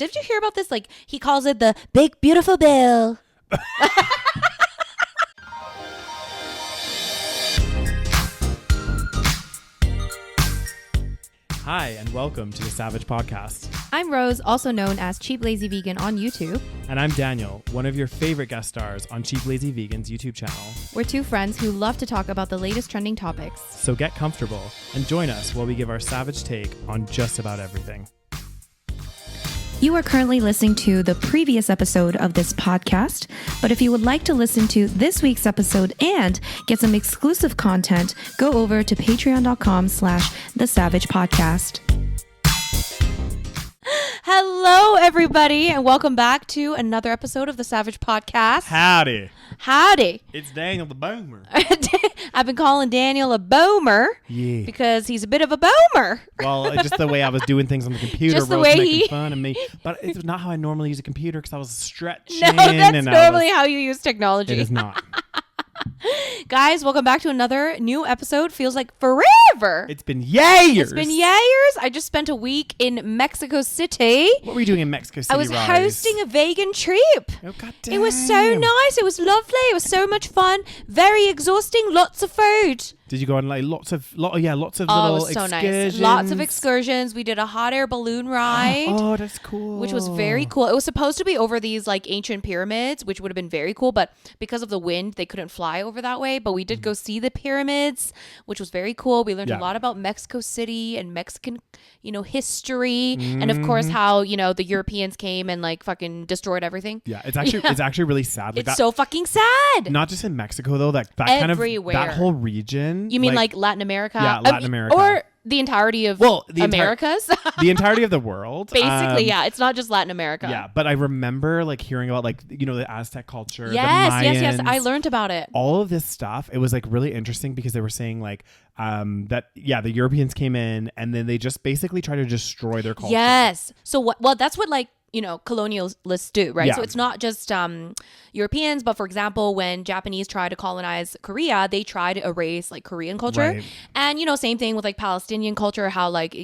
Did you hear about this? Like, he calls it the big, beautiful bill. Hi, and welcome to the SaVeg podcast. I'm Rose, also known as Cheap Lazy Vegan on YouTube. And I'm Daniel, one of your favorite guest stars on Cheap Lazy Vegan's YouTube channel. We're two friends who love to talk about the latest trending topics. So get comfortable and join us while we give our SaVeg take on just about everything. You are currently listening to the previous episode of this podcast, but if you would like to listen to this week's episode and get some exclusive content, go over to patreon.com/thesavagepodcast. Hello, everybody, and welcome back to another episode of the SaVeg podcast. Howdy. Howdy. It's Daniel the Boomer. I've been calling Daniel a boomer because he's a bit of a boomer. Well, just the way I was doing things on the computer. Just the Rose way making fun of me. But it was not how I normally use a computer because I was stretching. No, that's normally how you use technology. It is not. Guys, welcome back to another new episode. Feels like forever. It's been years. It's been years. I just spent a week in Mexico City. What were you doing in Mexico City, I was Rose? hosting a vegan trip. Oh, goddamn. It was so nice. It was lovely. It was so much fun. Very exhausting. Lots of food. Did you go on like lots of little It was so excursions? nice. Lots of excursions. We did a hot air balloon ride. Oh, that's cool. Which was very cool. It was supposed to be over these like ancient pyramids, which would have been very cool, but because of the wind, they couldn't fly over that way. But we did go see the pyramids, which was very cool. We learned a lot about Mexico City and Mexican, history, and of course how the Europeans came and like fucking destroyed everything. Yeah, it's actually really sad. Like It's so fucking sad. Not just in Mexico though. That kind of that whole region. You mean like Latin America? Yeah, Latin America. Or the entirety of the Americas? The entirety of the world. Basically, yeah. It's not just Latin America. Yeah, but I remember like hearing about like, the Aztec culture, Yes, the Mayans, yes. I learned about it. all of this stuff. It was like really interesting because they were saying like that, the Europeans came in and then they just basically try to destroy their culture. Yes. So that's what like, colonialists do, right? Yeah. So it's not just Europeans, but for example, when Japanese try to colonize Korea, they try to erase like Korean culture. Right. And, same thing with like Palestinian culture, how like,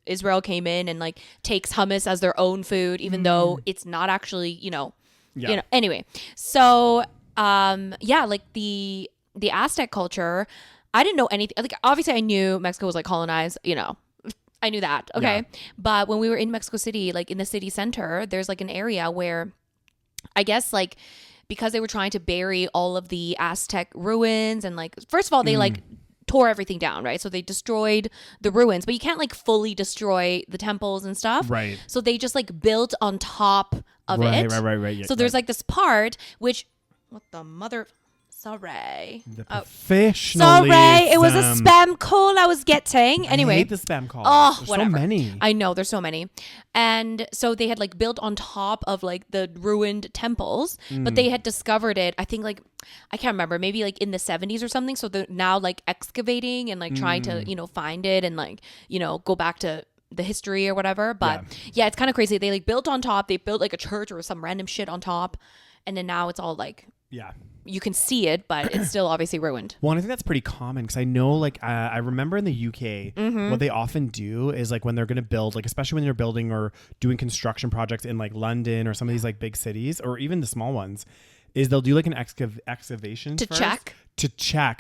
Israel came in and like takes hummus as their own food, even though it's not actually, anyway. So, like the Aztec culture, I didn't know anything. Like, obviously I knew Mexico was like colonized, I knew that. Okay. Yeah. But when we were in Mexico City, like in the city center, there's like an area where I guess like because they were trying to bury all of the Aztec ruins and like, first of all, they like tore everything down, right? So they destroyed the ruins, but you can't like fully destroy the temples and stuff. Right. So they just like built on top of it. Right. Yeah, so there's like this part which, what the mother... Sorry. The professionalism. Sorry, it was a spam call I was getting. Anyway. I hate the spam calls. Oh, there's whatever. so many. I know, there's so many. And so they had like built on top of like the ruined temples, but they had discovered it, I think like, I can't remember, maybe like in the 70s or something. So they're now like excavating and like trying to, find it and like, go back to the history or whatever. But yeah, it's kind of crazy. They like built on top. They built like a church or some random shit on top. And then now it's all like... Yeah. You can see it, but it's still obviously ruined. Well, and I think that's pretty common because I know, like, I remember in the UK, what they often do is like when they're going to build, like, especially when they're building or doing construction projects in like London or some of these like big cities or even the small ones, is they'll do like an excavation to check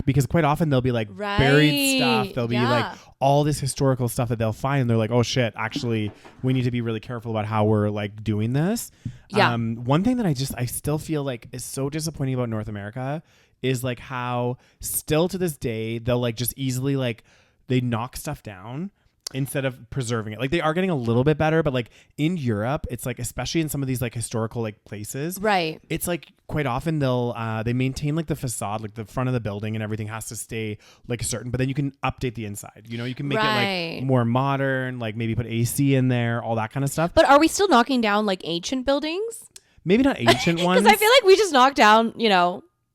because quite often they'll be like buried stuff. There'll be like all this historical stuff that they'll find. And they're like, oh shit, actually we need to be really careful about how we're like doing this. Yeah. One thing that I still feel like is so disappointing about North America is like how still to this day, they'll like just easily like they knock stuff down instead of preserving it. Like they are getting a little bit better, but like in Europe, it's like, especially in some of these like historical like places, right? It's like quite often they'll they maintain like the facade, like the front of the building and everything has to stay like certain, but then you can update the inside, you can make it like more modern, like maybe put AC in there, all that kind of stuff. But are we still knocking down like ancient buildings? Maybe not ancient ones. Because I feel like we just knocked down,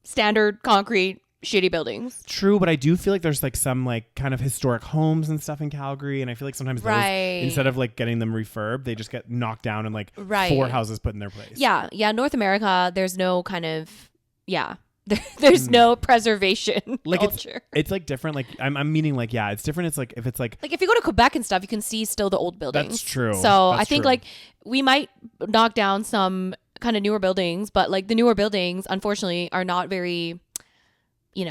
standard concrete shitty buildings. True, but I do feel like there's like some like kind of historic homes and stuff in Calgary, and I feel like sometimes those, instead of like getting them refurbed, they just get knocked down and like 4 houses put in their place. Yeah, North America, there's no kind of there's no preservation like culture. It's like different. Like I'm meaning like, yeah, it's different. It's like if it's like if you go to Quebec and stuff, you can see still the old buildings. That's true. So That's I think true. like we might knock down some kind of newer buildings, but like the newer buildings, unfortunately, are not very, they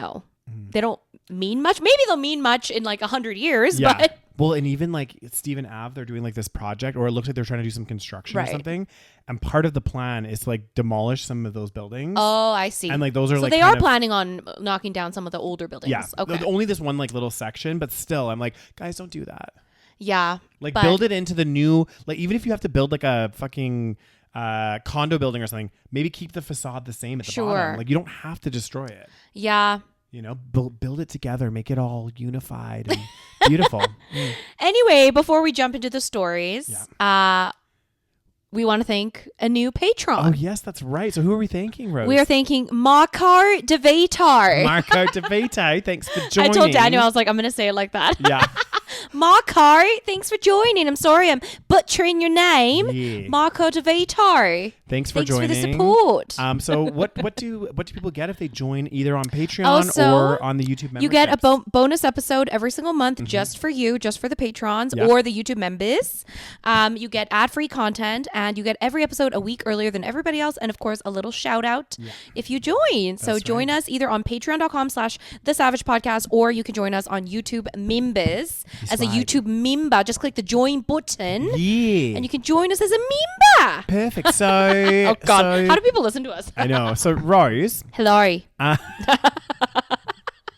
don't mean much. Maybe they'll mean much in like 100 years, yeah. but. Well, and even like Stephen Ave, they're doing like this project, or it looks like they're trying to do some construction or something. And part of the plan is to like demolish some of those buildings. Oh, I see. And like those are so like they are planning on knocking down some of the older buildings. Yeah. Okay. Only this one like little section, but still, I'm like, guys, don't do that. Yeah. Like build it into the new, like even if you have to build like a fucking condo building or something, maybe keep the facade the same at the bottom. Like you don't have to destroy it. Yeah. Build it together, make it all unified and beautiful. Anyway, before we jump into the stories, we want to thank a new patron. Oh, yes, that's right. So who are we thanking, Rose? We are thanking Marco De Vitar. Marco De Vitar, thanks for joining. I told Daniel, I was like, I'm going to say it like that. Yeah. Marco, thanks for joining. I'm sorry I'm butchering your name. Yeah. Marco De Vitar. Thanks for joining. Thanks for the support. So what do people get if they join either on Patreon or on the YouTube membership? You get a bonus episode every single month just for you, just for the patrons or the YouTube members. You get ad-free content and you get every episode a week earlier than everybody else. And of course, a little shout out if you join. So join us either on patreon.com/The SaVeg Podcast, or you can join us on YouTube members as a YouTube member. Just click the join button. Yeah. And you can join us as a member. Perfect. So oh God, how do people listen to us? I know. So Rose. Hello.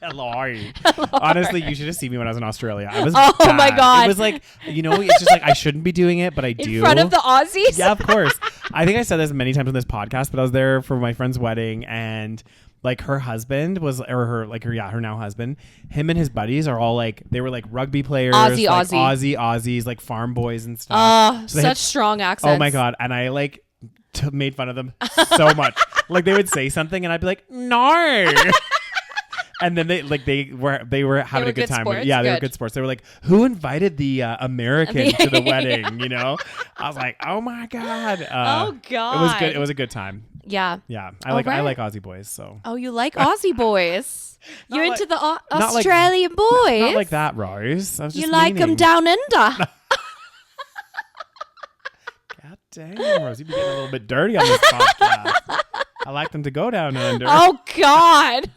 Hello. Honestly, you should have seen me when I was in Australia. I was my God. It was like, it's just like I shouldn't be doing it, but I do. In front of the Aussies? Yeah, of course. I think I said this many times on this podcast, but I was there for my friend's wedding, and like her husband was, or her now husband, him and his buddies are all like, they were like rugby players, Aussies, like farm boys and stuff. So such strong accents. Oh my God. And I like made fun of them so much. Like they would say something and I'd be like, no. And then they were having a good time. Sports? Yeah, they were good sports. They were like, who invited the American to the wedding? I was like, oh my God. Oh God. It was good. It was a good time. Yeah. Yeah. I like Aussie boys. So. Oh, you like Aussie boys? You're into the Australian boys? Not like that, Rose. I was just you like them down under? God damn, Rose. You've been getting a little bit dirty on this podcast. I like them to go down under. Oh God.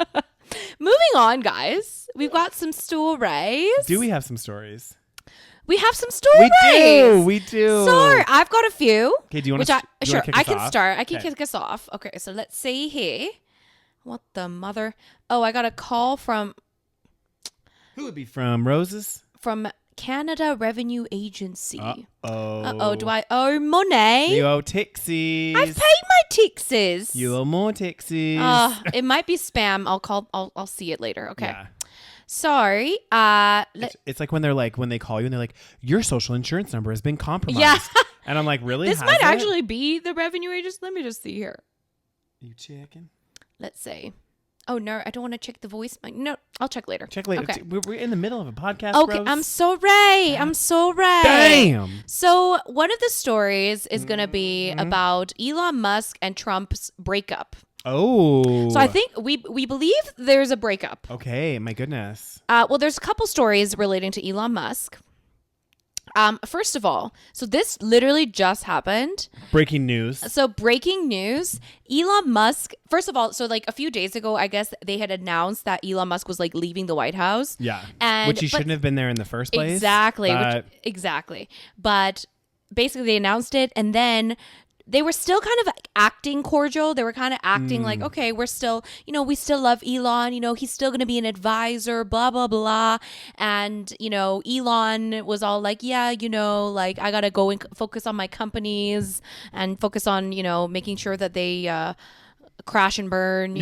Moving on, guys. We've got some stories. Do we have some stories? We have some stories. We do. So I've got a few. Okay, do you want to Sure, I can off? start. I can kick us off. Okay, so let's see here. What the mother? Oh, I got a call from... Who would be from? Roses? From Canada Revenue Agency. Uh-oh. Do I owe money? You owe taxis. I've paid my taxes. You owe more taxis. It might be spam. I'll see it later. Okay. Yeah. Sorry. It's like when they call you and they're like, your social insurance number has been compromised. Yeah. And I'm like, really? This might actually be the revenue agent. Let me just see here. You checking? Let's see. Oh, no, I don't want to check the voice. No, I'll check later. Check later. Okay. We're in the middle of a podcast, Okay, Rose. I'm sorry. Damn. So one of the stories is going to be about Elon Musk and Trump's breakup. Oh. So I think we believe there's a breakup. Okay, my goodness. Well, there's a couple stories relating to Elon Musk. First of all, so this literally just happened. Breaking news. So breaking news, Elon Musk, first of all, so like a few days ago, I guess they had announced that Elon Musk was like leaving the White House. Yeah. And which he shouldn't have been there in the first place. Exactly. Exactly. But basically they announced it, and then they were still kind of like acting cordial. They were kind of acting like, okay, we're still, we still love Elon. He's still going to be an advisor, blah, blah, blah. And, Elon was all like, yeah, like I got to go and focus on my companies and focus on, making sure that they crash and burn,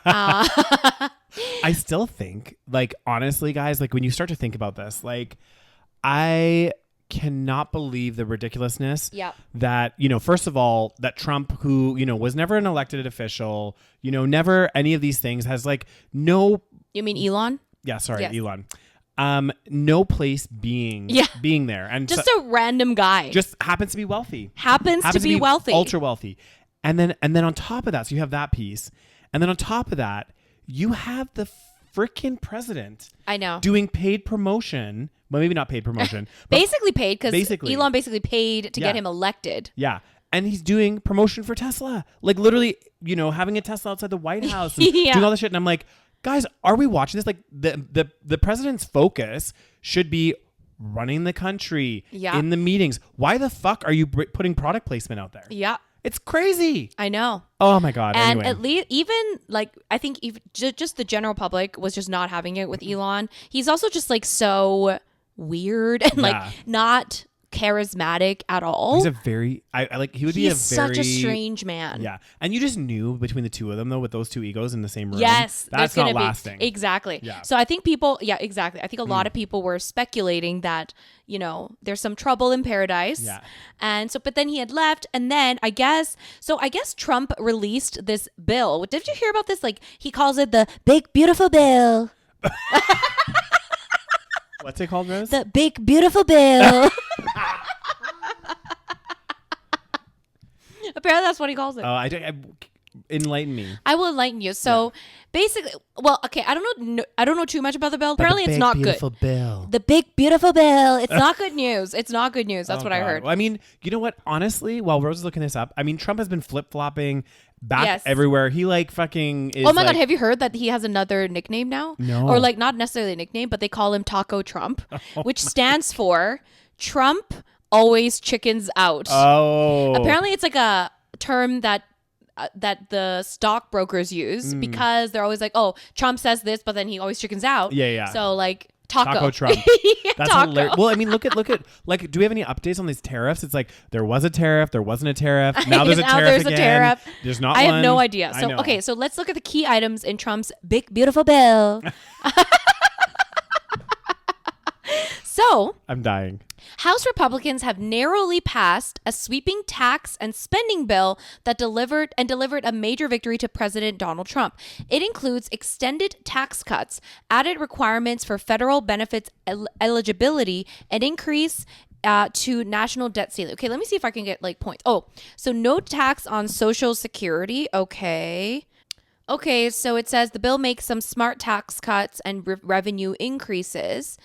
I still think, like, honestly, guys, like when you start to think about this, like I cannot believe the ridiculousness that, first of all, that Trump, who, was never an elected official, never any of these things, has like no... You mean Elon? Yeah, sorry, yes. Elon. No place being there. And just a random guy. Just happens to be wealthy. Happens to be wealthy. Ultra wealthy. And then on top of that, so you have that piece. And then on top of that, you have the freaking president. I know. Doing paid promotion. Well, maybe not paid promotion. Basically paid, because Elon basically paid to get him elected. Yeah. And he's doing promotion for Tesla. Like literally, having a Tesla outside the White House and doing all this shit. And I'm like, guys, are we watching this? Like the president's focus should be running the country in the meetings. Why the fuck are you putting product placement out there? Yeah. It's crazy. I know. Oh my God. And anyway. at least, even like, I think even just the general public was just not having it with Elon. He's also just like so weird and like not charismatic at all. He's a very, he's such a strange man. Yeah. And you just knew between the two of them though, with those two egos in the same room. Yes. That's not lasting. Exactly. Yeah. So I think people, exactly. I think a lot of people were speculating that, there's some trouble in paradise. Yeah. And so, but then he had left. And then I guess Trump released this bill. Did you hear about this? Like he calls it the big, beautiful bill. What's it called, Rose? The big, beautiful bill. Apparently that's what he calls it. Oh, enlighten me. I will enlighten you. So basically, well, okay, I don't know too much about the bill. Apparently it's not good. Bill. The big, beautiful bill. It's not good news. It's not good news. That's what I heard. Well, I mean, you know what? Honestly, while Rose is looking this up, I mean, Trump has been flip-flopping back everywhere. He fucking is. Oh my God. Have you heard that he has another nickname now? No. Or like not necessarily a nickname, but they call him Taco Trump, which stands for Trump always chickens out. Oh. Apparently it's like a term that the stockbrokers use because they're always like, oh, Trump says this, but then he always chickens out. Yeah. So like Taco Trump. That's Taco. hilarious. Well, I mean, look at like, do we have any updates on these tariffs? It's like there was a tariff, there wasn't a tariff. Now there's a tariff again. There's not I one. have no idea. So okay, so let's look at the key items in Trump's big beautiful bill. So I'm dying. House Republicans have narrowly passed a sweeping tax and spending bill that delivered a major victory to President Donald Trump. It includes extended tax cuts, added requirements for federal benefits eligibility, and increase to national debt ceiling. Okay, let me see if I can get like points. Oh, so no tax on Social Security. Okay, so it says the bill makes some smart tax cuts and revenue increases.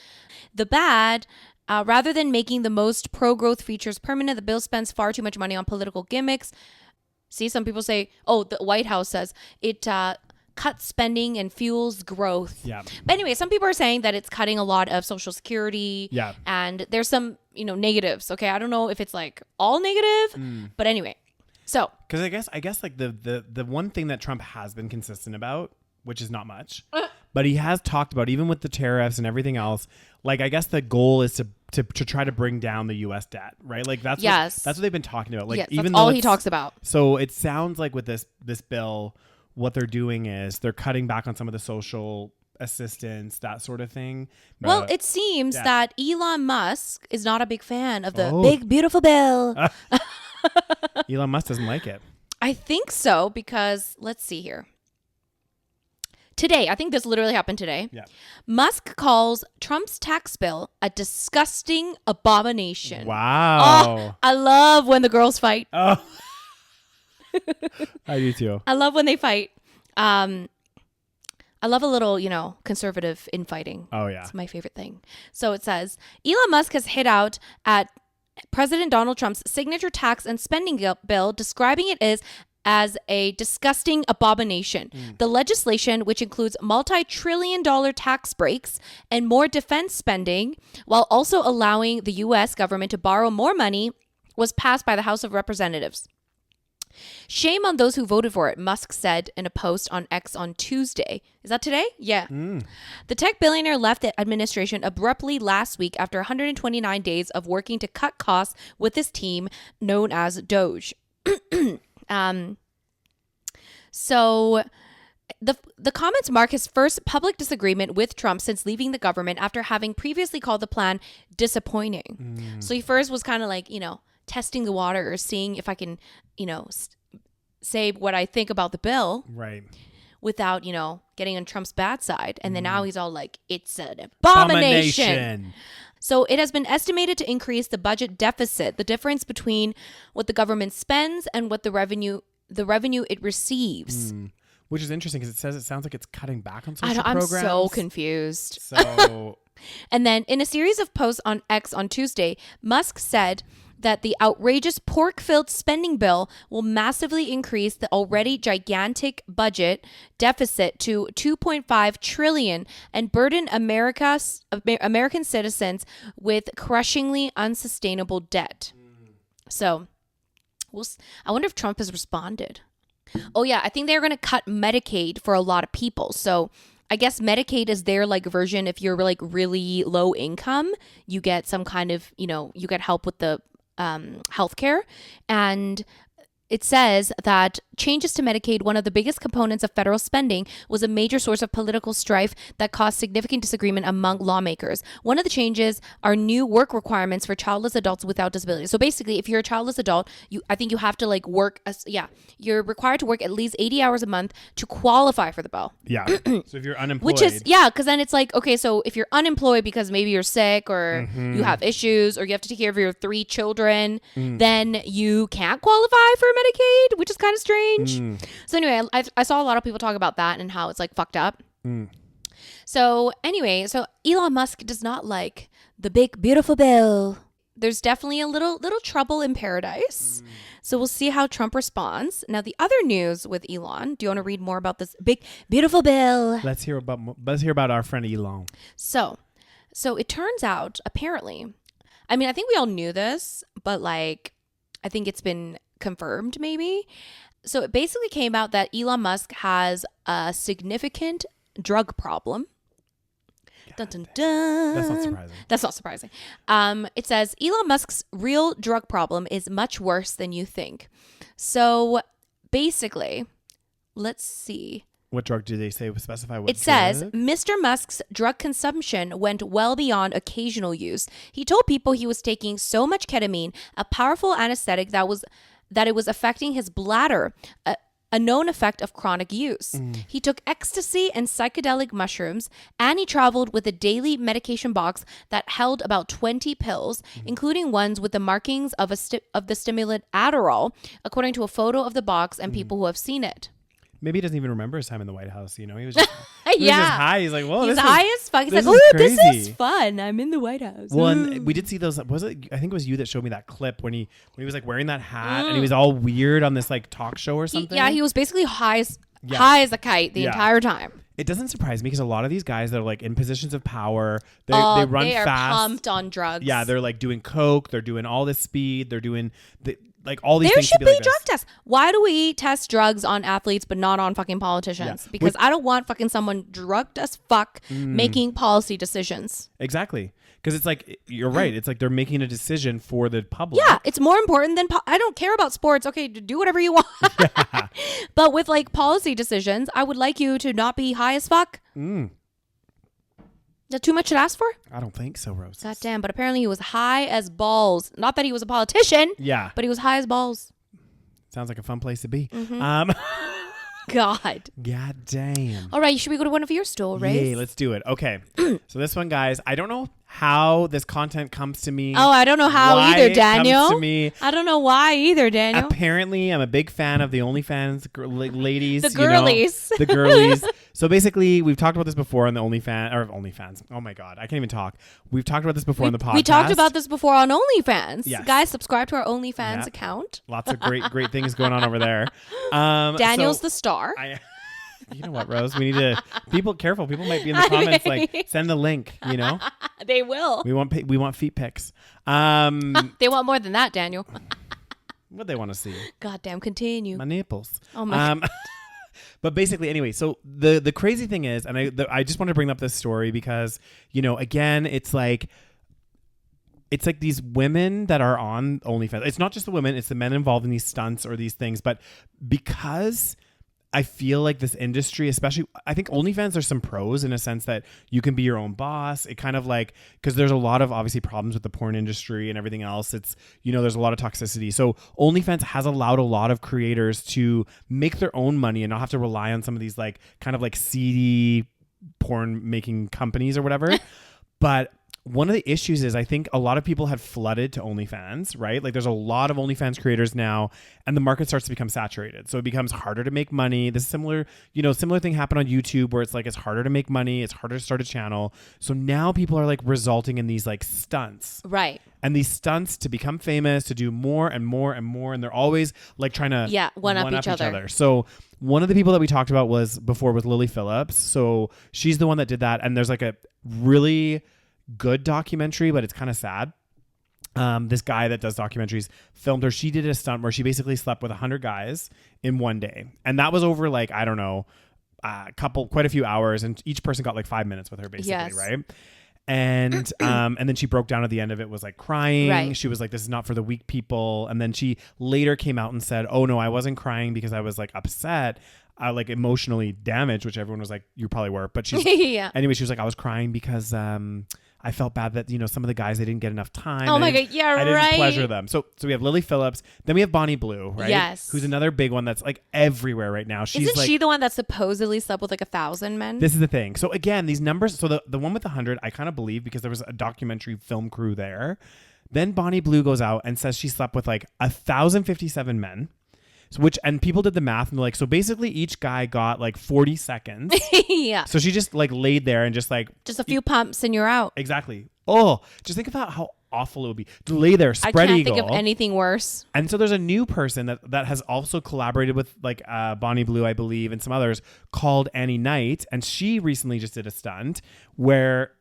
The bad, rather than making the most pro-growth features permanent, the bill spends far too much money on political gimmicks. See, some people say, the White House says it cuts spending and fuels growth. Yeah. But anyway, some people are saying that it's cutting a lot of Social Security. Yeah. And there's some, negatives. Okay, I don't know if it's like all negative, but anyway. So, because I guess like the one thing that Trump has been consistent about, which is not much, but he has talked about, even with the tariffs and everything else, like I guess the goal is to try to bring down the U.S. debt, right? Like that's what they've been talking about. Like even that's all he talks about. So it sounds like with this bill, what they're doing is they're cutting back on some of the social assistance, that sort of thing. Well, it seems that Elon Musk is not a big fan of the big beautiful bill. Elon Musk doesn't like it. I think so, because let's see here. Today, I think this literally happened today. Yeah. Musk calls Trump's tax bill a disgusting abomination. Wow. Oh, I love when the girls fight. Oh. I do too. I love when they fight. I love a little, conservative infighting. Oh, yeah. It's my favorite thing. So it says, Elon Musk has hit out at President Donald Trump's signature tax and spending bill, describing it as a disgusting abomination. The legislation, which includes multi-trillion-dollar tax breaks and more defense spending, while also allowing the U.S. government to borrow more money, was passed by the House of Representatives. Shame on those who voted for it, Musk said in a post on X on Tuesday. Is that today? Yeah. The tech billionaire left the administration abruptly last week after 129 days of working to cut costs with his team known as Doge. So the comments mark his first public disagreement with Trump since leaving the government after having previously called the plan disappointing. So he first was kind of like, testing the waters, seeing if I can, say what I think about the bill. Right. Without, getting on Trump's bad side. And then now he's all like, it's an abomination. So it has been estimated to increase the budget deficit, the difference between what the government spends and what the revenue it receives. Which is interesting because it sounds like it's cutting back on social programs. I'm so confused. So, and then in a series of posts on X on Tuesday, Musk said that the outrageous pork-filled spending bill will massively increase the already gigantic budget deficit to $2.5 trillion and burden American citizens with crushingly unsustainable debt. So, I wonder if Trump has responded. Oh yeah, I think they're going to cut Medicaid for a lot of people. So I guess Medicaid is their like version. If you're like really low income, you get some kind of, you get help with the healthcare. And it says that changes to Medicaid, one of the biggest components of federal spending, was a major source of political strife that caused significant disagreement among lawmakers. One of the changes are new work requirements for childless adults without disabilities. So basically, if you're a childless adult, I think you have to like work. You're required to work at least 80 hours a month to qualify for the bill. Yeah. So if you're unemployed. Which is, because then it's like, okay, so if you're unemployed because maybe you're sick or you have issues or you have to take care of your 3 children, then you can't qualify for Medicaid, which is kind of strange. So anyway, I saw a lot of people talk about that and how it's like fucked up. So anyway, so Elon Musk does not like the big beautiful bill. There's definitely a little trouble in paradise. So we'll see how Trump responds. Now the other news with Elon. Do you want to read more about this big beautiful bill? Let's hear about our friend Elon. So it turns out apparently, I mean, I think we all knew this, but like I think it's been confirmed maybe. So it basically came out that Elon Musk has a significant drug problem. Dun, dun, dun. That's not surprising. That's not surprising. It says Elon Musk's real drug problem is much worse than you think. So basically, let's see. What drug do they say? Specify what it says Mr. Musk's drug consumption went well beyond occasional use. He told people he was taking so much ketamine, a powerful anesthetic that it was affecting his bladder, a known effect of chronic use. He took ecstasy and psychedelic mushrooms, and he traveled with a daily medication box that held about 20 pills, including ones with the markings of the stimulant Adderall, according to a photo of the box and people who have seen it. Maybe he doesn't even remember his time in the White House. He was just, he was just high. He's like, whoa, he's this high is, as fuck. He's this like, is oh, crazy. This is fun. I'm in the White House. Well, and we did see those. Was it? I think it was you that showed me that clip when he was like wearing that hat and he was all weird on this like talk show or something. He was basically high as a kite the entire time. It doesn't surprise me because a lot of these guys that are like in positions of power, they run fast. They are pumped on drugs. Yeah, they're like doing coke. They're doing all this speed. They're doing like all these there things. Should be be like drug tests. Why do we test drugs on athletes but not on fucking politicians? Yeah. Because I don't want fucking someone drugged as fuck making policy decisions. Exactly. Because it's like, you're right. It's like they're making a decision for the public. Yeah, it's more important than I don't care about sports. Okay, do whatever you want. Yeah. But with like policy decisions, I would like you to not be high as fuck. Is that too much to ask for? I don't think so, Rose. God damn, but apparently he was high as balls. Not that he was a politician. Yeah. But he was high as balls. Sounds like a fun place to be. God. God damn. All right, should we go to one of your stories? Yay, let's do it. Okay. So this one, guys, I don't know how this content comes to me. Oh, I don't know how either, Daniel. It comes to me. I don't know why either, Daniel. Apparently, I'm a big fan of the OnlyFans ladies. The girlies. The girlies. So basically, we've talked about this before on the OnlyFans. Oh my God, I can't even talk. We've talked about this before on the podcast. We talked about this before on OnlyFans. Yes. Guys, subscribe to our OnlyFans account. Lots of great things going on over there. Daniel's the star. You know what, Rose? We need to careful. People might be in the comments like send the link. They will. We want feet pics. They want more than that, Daniel. What they want to see? Goddamn, continue. My nipples. Oh my God. But basically, anyway, so the crazy thing is, and I just want to bring up this story because again, it's like these women that are on OnlyFans. It's not just the women; it's the men involved in these stunts or these things. But because I feel like this industry, especially, I think OnlyFans, there's some pros in a sense that you can be your own boss. It kind of like, because there's a lot of obviously problems with the porn industry and everything else. It's, there's a lot of toxicity. So OnlyFans has allowed a lot of creators to make their own money and not have to rely on some of these like kind of like seedy porn making companies or whatever. But one of the issues is I think a lot of people have flooded to OnlyFans, right? Like there's a lot of OnlyFans creators now and the market starts to become saturated. So it becomes harder to make money. This similar thing happened on YouTube where it's like it's harder to make money. It's harder to start a channel. So now people are like resulting in these like stunts. Right. And these stunts to become famous, to do more and more and more. And they're always like trying to one up each other. So one of the people that we talked about was Lily Phillips. So she's the one that did that. And there's like a really good documentary, but it's kind of sad. This guy that does documentaries filmed her. She did a stunt where she basically slept with 100 guys in one day. And that was over like, I don't know, quite a few hours. And each person got like 5 minutes with her basically, right? And then she broke down at the end of it, was like crying. Right. She was like, this is not for the weak people. And then she later came out and said, oh no, I wasn't crying because I was like upset. Like emotionally damaged, which everyone was like, you probably were. But she's anyway, she was like, I was crying because I felt bad that, some of the guys, they didn't get enough time. Oh my God. Yeah, I right. didn't pleasure them. So we have Lily Phillips. Then we have Bonnie Blue, right? Yes. Who's another big one that's like everywhere right now. She's Isn't she the one that supposedly slept with like 1,000 men? This is the thing. So again, these numbers, so the one with 100, I kind of believe because there was a documentary film crew there. Then Bonnie Blue goes out and says she slept with like 1,057 men. So and people did the math and they're like, so basically each guy got like 40 seconds. Yeah. So she just like laid there and just like. Just a few pumps and you're out. Exactly. Oh, just think about how awful it would be to lay there, spread eagle. I can't think of anything worse. And so there's a new person that has also collaborated with like Bonnie Blue, I believe, and some others called Annie Knight. And she recently just did a stunt where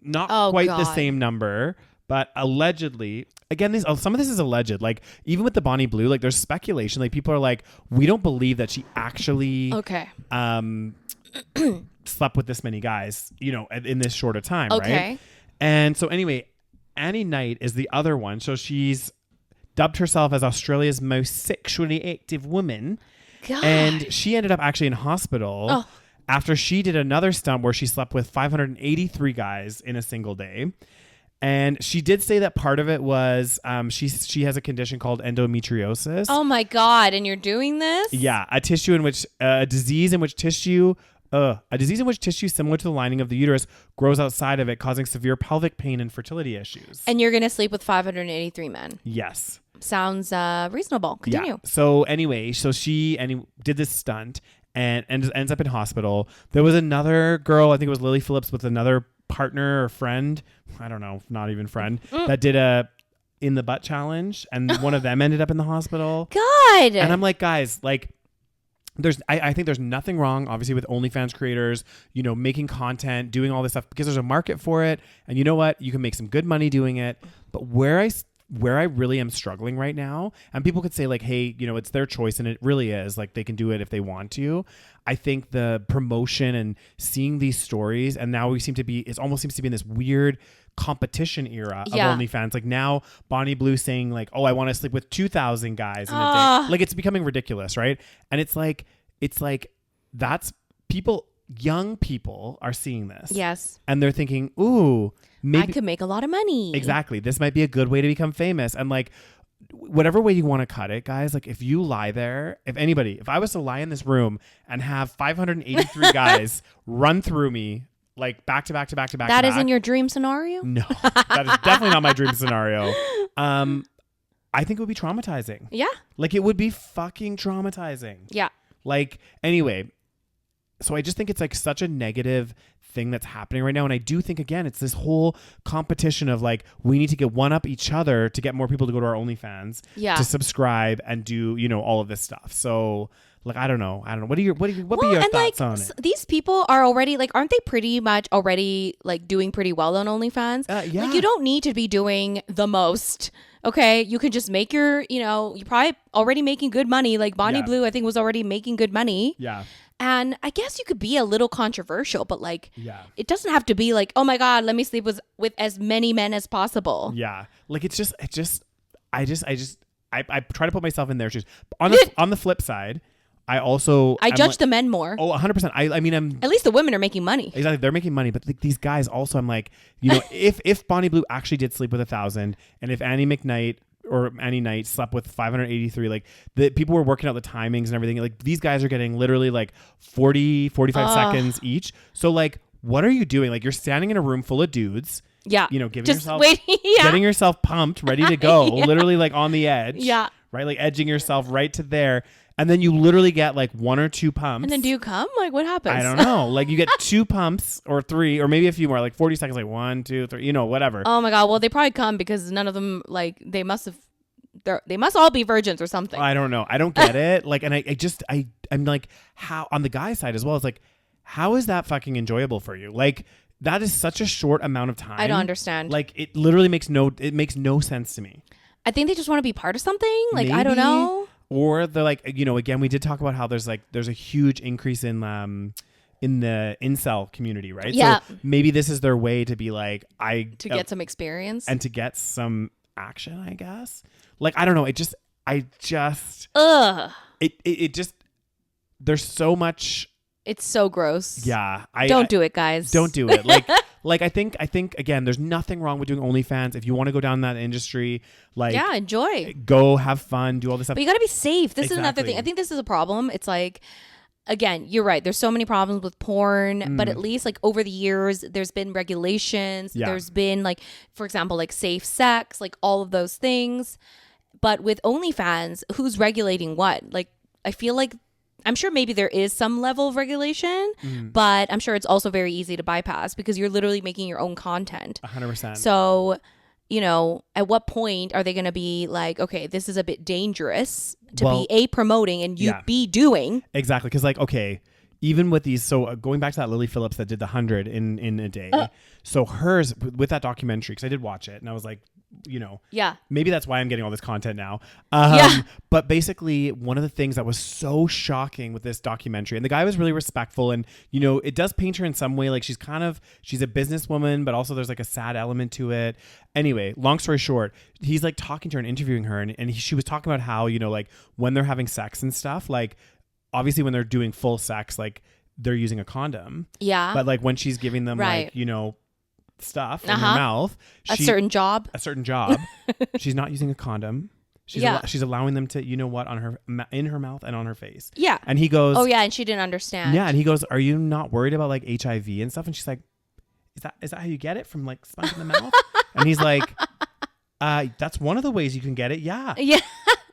not quite the same number, but allegedly, again, some of this is alleged. Like even with the Bonnie Blue, like there's speculation. Like people are like, we don't believe that she actually slept with this many guys, in this short a time, right? And so anyway, Annie Knight is the other one. So she's dubbed herself as Australia's most sexually active woman. God. And she ended up actually in hospital after she did another stunt where she slept with 583 guys in a single day. And she did say that part of it was she has a condition called endometriosis. Oh my God! And you're doing this? Yeah, a disease in which tissue similar to the lining of the uterus grows outside of it, causing severe pelvic pain and fertility issues. And you're gonna sleep with 583 men. Yes. Sounds reasonable. Continue. Yeah. So anyway, she did this stunt and ends up in hospital. There was another girl, I think it was Lily Phillips, with another partner or friend, I don't know, not even friend, that did a in the butt challenge, and one of them ended up in the hospital. God. And I'm like, guys, like I think there's nothing wrong obviously with OnlyFans creators, making content, doing all this stuff because there's a market for it, and you know what, you can make some good money doing it. But where I really am struggling right now, and people could say like, hey, it's their choice, and it really is, like they can do it if they want to. I think the promotion and seeing these stories, and now it almost seems to be in this weird competition era of OnlyFans. Like now Bonnie Blue saying like, oh, I want to sleep with 2,000 guys in a day. Like it's becoming ridiculous, right? And it's like that's young people are seeing this. Yes. And they're thinking, ooh, maybe I could make a lot of money. Exactly. This might be a good way to become famous. And like, whatever way you want to cut it, guys, like if you lie there, if I was to lie in this room and have 583 guys run through me, like back to back to back to back. That isn't your dream scenario? No, that is definitely not my dream scenario. I think it would be traumatizing. Yeah. Like it would be fucking traumatizing. Yeah. Like, anyway, so I just think it's like such a negative thing that's happening right now. And I do think, again, it's this whole competition of like, we need to get one up each other to get more people to go to our OnlyFans, to subscribe and do, all of this stuff. So like, I don't know. What be your thoughts on it? These people are already like, aren't they pretty much already like doing pretty well on OnlyFans? Yeah. Like you don't need to be doing the most. Okay. You can just make you're probably already making good money. Like Bonnie Blue, I think was already making good money. Yeah. And I guess you could be a little controversial, but like, it doesn't have to be like, oh my God, let me sleep with as many men as possible. Yeah. Like I try to put myself in their shoes. On the flip side, I judge the men more. Oh, 100%. I mean, at least the women are making money. Exactly. They're making money. But these guys also, I'm like, if Bonnie Blue actually did sleep with 1,000, and if Annie Knight slept with 583, like the people were working out the timings and everything. Like these guys are getting literally like 40, 45 seconds each. So like, what are you doing? Like you're standing in a room full of dudes Yeah. you know, giving Just yourself, waiting. Yeah. getting yourself pumped, ready to go, Yeah. literally like on the edge. Yeah. Right. Like edging yourself right to there. And then you literally get like 1 or 2 pumps. And then do you come? Like what happens? I don't know. Like you get 2 pumps or 3 or maybe a few more, like 40 seconds, like 1, 2, 3, you know, whatever. Oh my God. Well, they probably come because none of them, like, they must all be virgins or something. I don't know. I don't get it. Like, and I'm like, how on the guy side as well, it's like, how is that fucking enjoyable for you? Like, that is such a short amount of time. I don't understand. Like, it literally makes no sense to me. I think they just want to be part of something. Like, Maybe, I don't know. Or they're like, you know, again, we did talk about how there's a huge increase in the incel community, right? Yeah. So maybe this is their way to be like, to get some experience and to get some action, I guess. Like, I don't know. Ugh. It just, there's so much. It's so gross. Yeah. Don't do it, guys. Don't do it. Like I think again, there's nothing wrong with doing OnlyFans. If you want to go down that industry, like, yeah, enjoy. Go have fun, do all this stuff. But you got to be safe. This is another Exactly. thing. I think this is a problem. It's like, again, you're right. There's so many problems with porn, but at least like over the years, there's been regulations. Yeah. There's been like, for example, like safe sex, like all of those things. But with OnlyFans, who's regulating what? Like, I feel like, I'm sure maybe there is some level of regulation, but I'm sure it's also very easy to bypass because you're literally making your own content. 100%. So, you know, at what point are they going to be like, okay, this is a bit dangerous to be promoting and you be doing? Exactly. Because like, okay, even with these, so going back to that Lily Phillips that did the 100 in a day. So hers with that documentary, because I did watch it and I was like, you know, maybe that's why I'm getting all this content now. But basically one of the things that was so shocking with this documentary, and the guy was really respectful, and you know, it does paint her in some way like she's a businesswoman, but also there's like a sad element to it. Anyway, long story short, he's like talking to her and interviewing her, and she was talking about how, you know, like when they're having sex and stuff, like obviously when they're doing full sex, like they're using a condom. Yeah. But like when she's giving them like, you know, stuff in her mouth, a certain job, she's not using a condom. She's allowing them to, you know what, in her mouth and on her face. Yeah. And he goes, oh yeah, and she didn't understand. Yeah, and he goes, are you not worried about like HIV and stuff? And she's like, is that how you get it, from like sponge in the mouth? And he's like, that's one of the ways you can get it. Yeah. Yeah.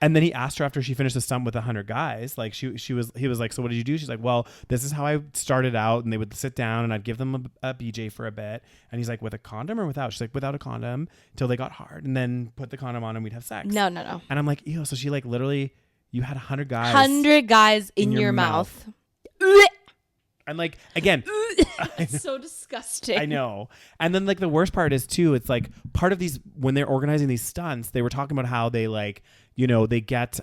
And then he asked her after she finished the stunt with 100 guys, like he was like, so what did you do? She's like, well, this is how I started out. And they would sit down and I'd give them a BJ for a bit. And he's like, with a condom or without? She's like, without a condom, till they got hard, and then put the condom on and we'd have sex. No. And I'm like, ew. So she like literally, you had 100 guys. 100 guys in your mouth. And like, again, it's so disgusting. I know. And then like the worst part is too, it's like part of these, when they're organizing these stunts, they were talking about how they like, you know, they get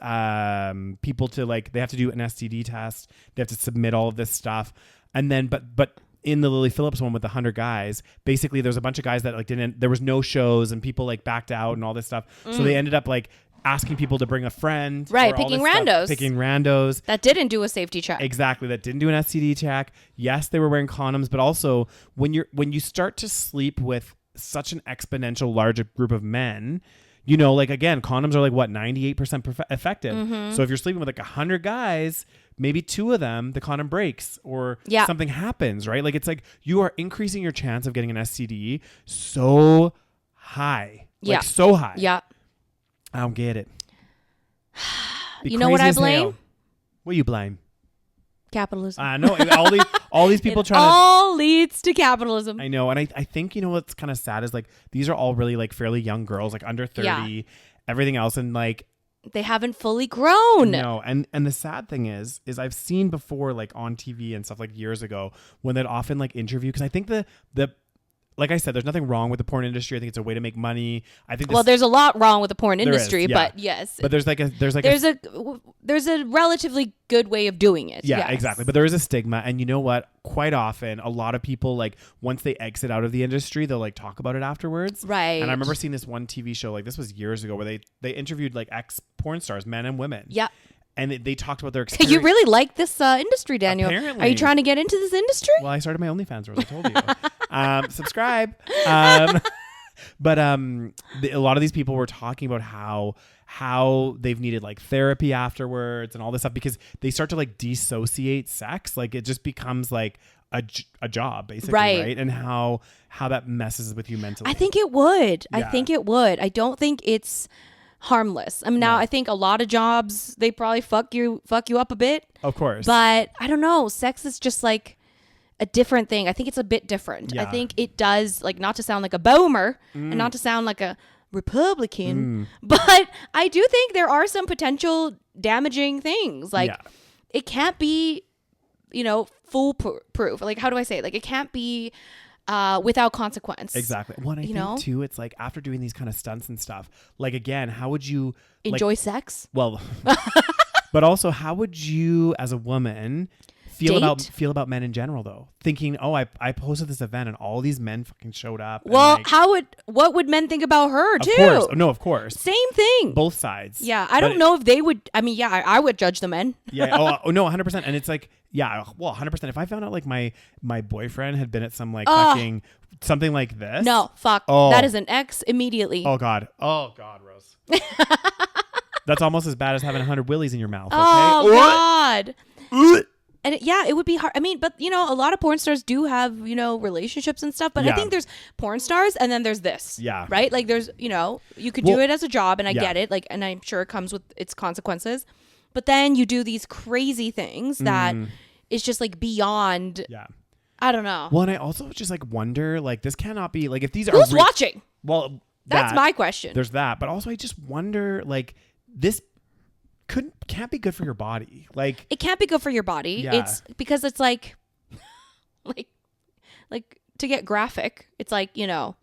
people to like, they have to do an STD test. They have to submit all of this stuff. And then, but in the Lily Phillips one with the 100 guys, basically there's a bunch of guys that like there was no shows and people like backed out and all this stuff. So they ended up like asking people to bring a friend. Right, picking randos. That didn't do a safety check. Exactly, that didn't do an STD check. Yes, they were wearing condoms, but also when you start to sleep with such an exponential larger group of men, you know, like again, condoms are like what, 98% effective. Mm-hmm. So if you're sleeping with like 100 guys, maybe 2 of them the condom breaks or something happens, right? Like it's like you are increasing your chance of getting an STD so high, like so high. Yeah. I don't get it. You know what I blame? What you blame? Capitalism. I know. all these people trying to. All leads to capitalism. I know, and I think, you know what's kind of sad is like these are all really like fairly young girls, like under 30, everything else, and like they haven't fully grown. No, and the sad thing is I've seen before, like on TV and stuff, like years ago, when they'd often like interview, because I think the like I said, there's nothing wrong with the porn industry. I think it's a way to make money. I think there's a lot wrong with the porn industry, but yes. But there's a relatively good way of doing it. Yeah, yes. exactly. But there is a stigma, and you know what? Quite often, a lot of people, like once they exit out of the industry, they'll like talk about it afterwards. Right. And I remember seeing this one TV show, like this was years ago, where they interviewed like ex porn stars, men and women. Yeah. And they talked about their experience. You really like this industry, Daniel. Apparently. Are you trying to get into this industry? Well, I started my OnlyFans, as I told you. Subscribe. But a lot of these people were talking about how they've needed like therapy afterwards and all this stuff, because they start to like dissociate sex. Like it just becomes like a job basically, Right. right? And how that messes with you mentally. I think it would. Yeah. I think it would. I don't think it's harmless. I mean, now No. I think a lot of jobs, they probably fuck you up a bit. Of course. But I don't know. Sex is just like a different thing. I think it's a bit different. I Yeah. think it does, like, not to sound like a boomer and not to sound like a Republican, but I do think there are some potential damaging things. Like, Yeah. it can't be, foolproof. Like, how do I say it? Like, it can't be without consequence. Exactly. Well, I think too, it's like after doing these kind of stunts and stuff, like, again, how would you Enjoy sex? Well, but also, how would you, as a woman, feel about men in general, though? Thinking, oh, I posted this event and all these men fucking showed up. Well, and what would men think about her too? Of course. No, of course. Same thing. Both sides. Yeah, I don't know if they would. I mean, yeah, I would judge the men. Yeah. Oh no, 100%. And it's like, yeah, well, 100%. If I found out like my boyfriend had been at some like fucking something like this. No, fuck. Oh. That is an X immediately. Oh God, Rose. That's almost as bad as having 100 willies in your mouth. Okay? Oh God. And it would be hard. I mean, but a lot of porn stars do have, relationships and stuff. But I Yeah. think there's porn stars and then there's this. Yeah. Right? Like there's, you could do it as a job and I Yeah. get it. Like, and I'm sure it comes with its consequences. But then you do these crazy things that is just like beyond. Yeah. I don't know. Well, and I also just like wonder, like, this cannot be like if these are Who's watching? Well, That's my question. There's that, but also I just wonder, like, this can't be good for your body. Like, it can't be good for your body. Yeah. It's because it's like to get graphic, it's like, there's a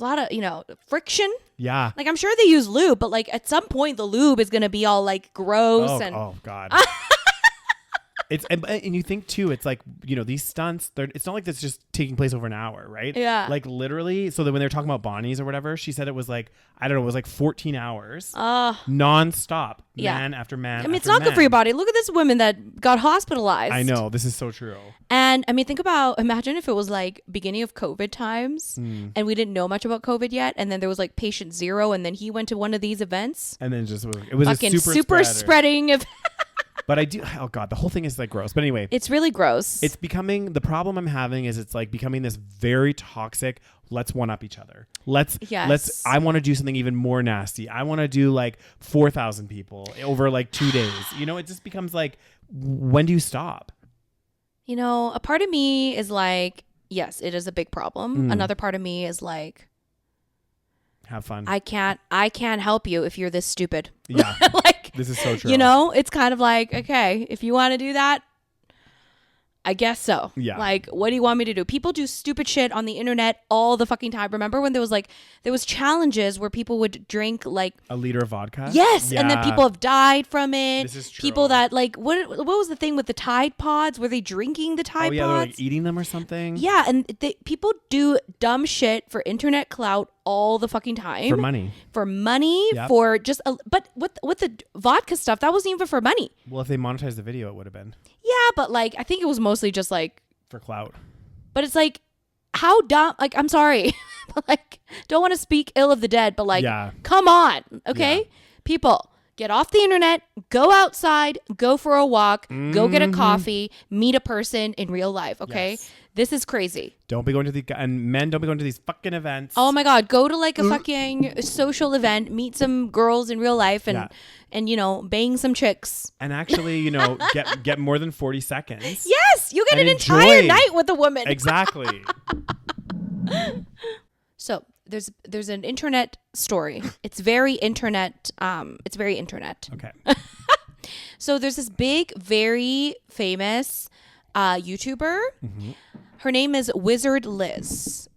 lot of, friction. yeah. Like, I'm sure they use lube, but like at some point the lube is going to be all like gross Oh God. It's and you think too, it's like, these stunts, it's not like that's just taking place over an hour, right? Yeah. Like literally, so that when they're talking about Bonnie's or whatever, she said it was like, I don't know, it was like 14 hours non-stop, Yeah. man after man. I mean, it's not good for your body. Look at this woman that got hospitalized. I know, this is so true. And I mean, imagine if it was like beginning of COVID times and we didn't know much about COVID yet. And then there was like patient 0 and then he went to one of these events. And then it was Fucking a super spreading of. But oh God, the whole thing is like gross. But anyway, It's really gross. it's becoming, the problem I'm having is it's like becoming this very toxic, let's one up each other. Yes. I want to do something even more nasty. I want to do like 4,000 people over like 2 days. It just becomes like, when do you stop? a part of me is like, yes, it is a big problem. Another part of me is like, Have fun. I can't help you if you're this stupid. Yeah. Like, This is so true. it's kind of like, okay, if you want to do that, I guess so. Yeah. Like, what do you want me to do? People do stupid shit on the internet all the fucking time. Remember when there was challenges where people would drink like a liter of vodka? yes, and then Yeah. people have died from it. This is true. People that like what was the thing with the Tide Pods? Were they drinking the Tide Oh yeah, Pods? they're like eating them or something. Yeah, and people do dumb shit for internet clout all the fucking time. For money. Yep. For just but with the vodka stuff, that wasn't even for money. Well, if they monetized the video, it would have been Yeah, but like I think it was mostly just like, for clout. but it's like, how dumb, like, I'm sorry, but like, don't want to speak ill of the dead, but like, Yeah. come on, okay? Yeah. People, get off the internet, go outside, go for a walk, go get a coffee, meet a person in real life, okay? Yes. This is crazy. Don't be going to men don't be going to these fucking events. Oh my God, go to like a fucking social event, meet some girls in real life and bang some chicks. And actually, get more than 40 seconds. Yes, you get And an entire enjoy. night with a woman. Exactly. So there's an internet story. It's very internet. Okay. So there's this big, very famous YouTuber. Mm-hmm. Her name is Wizard Liz.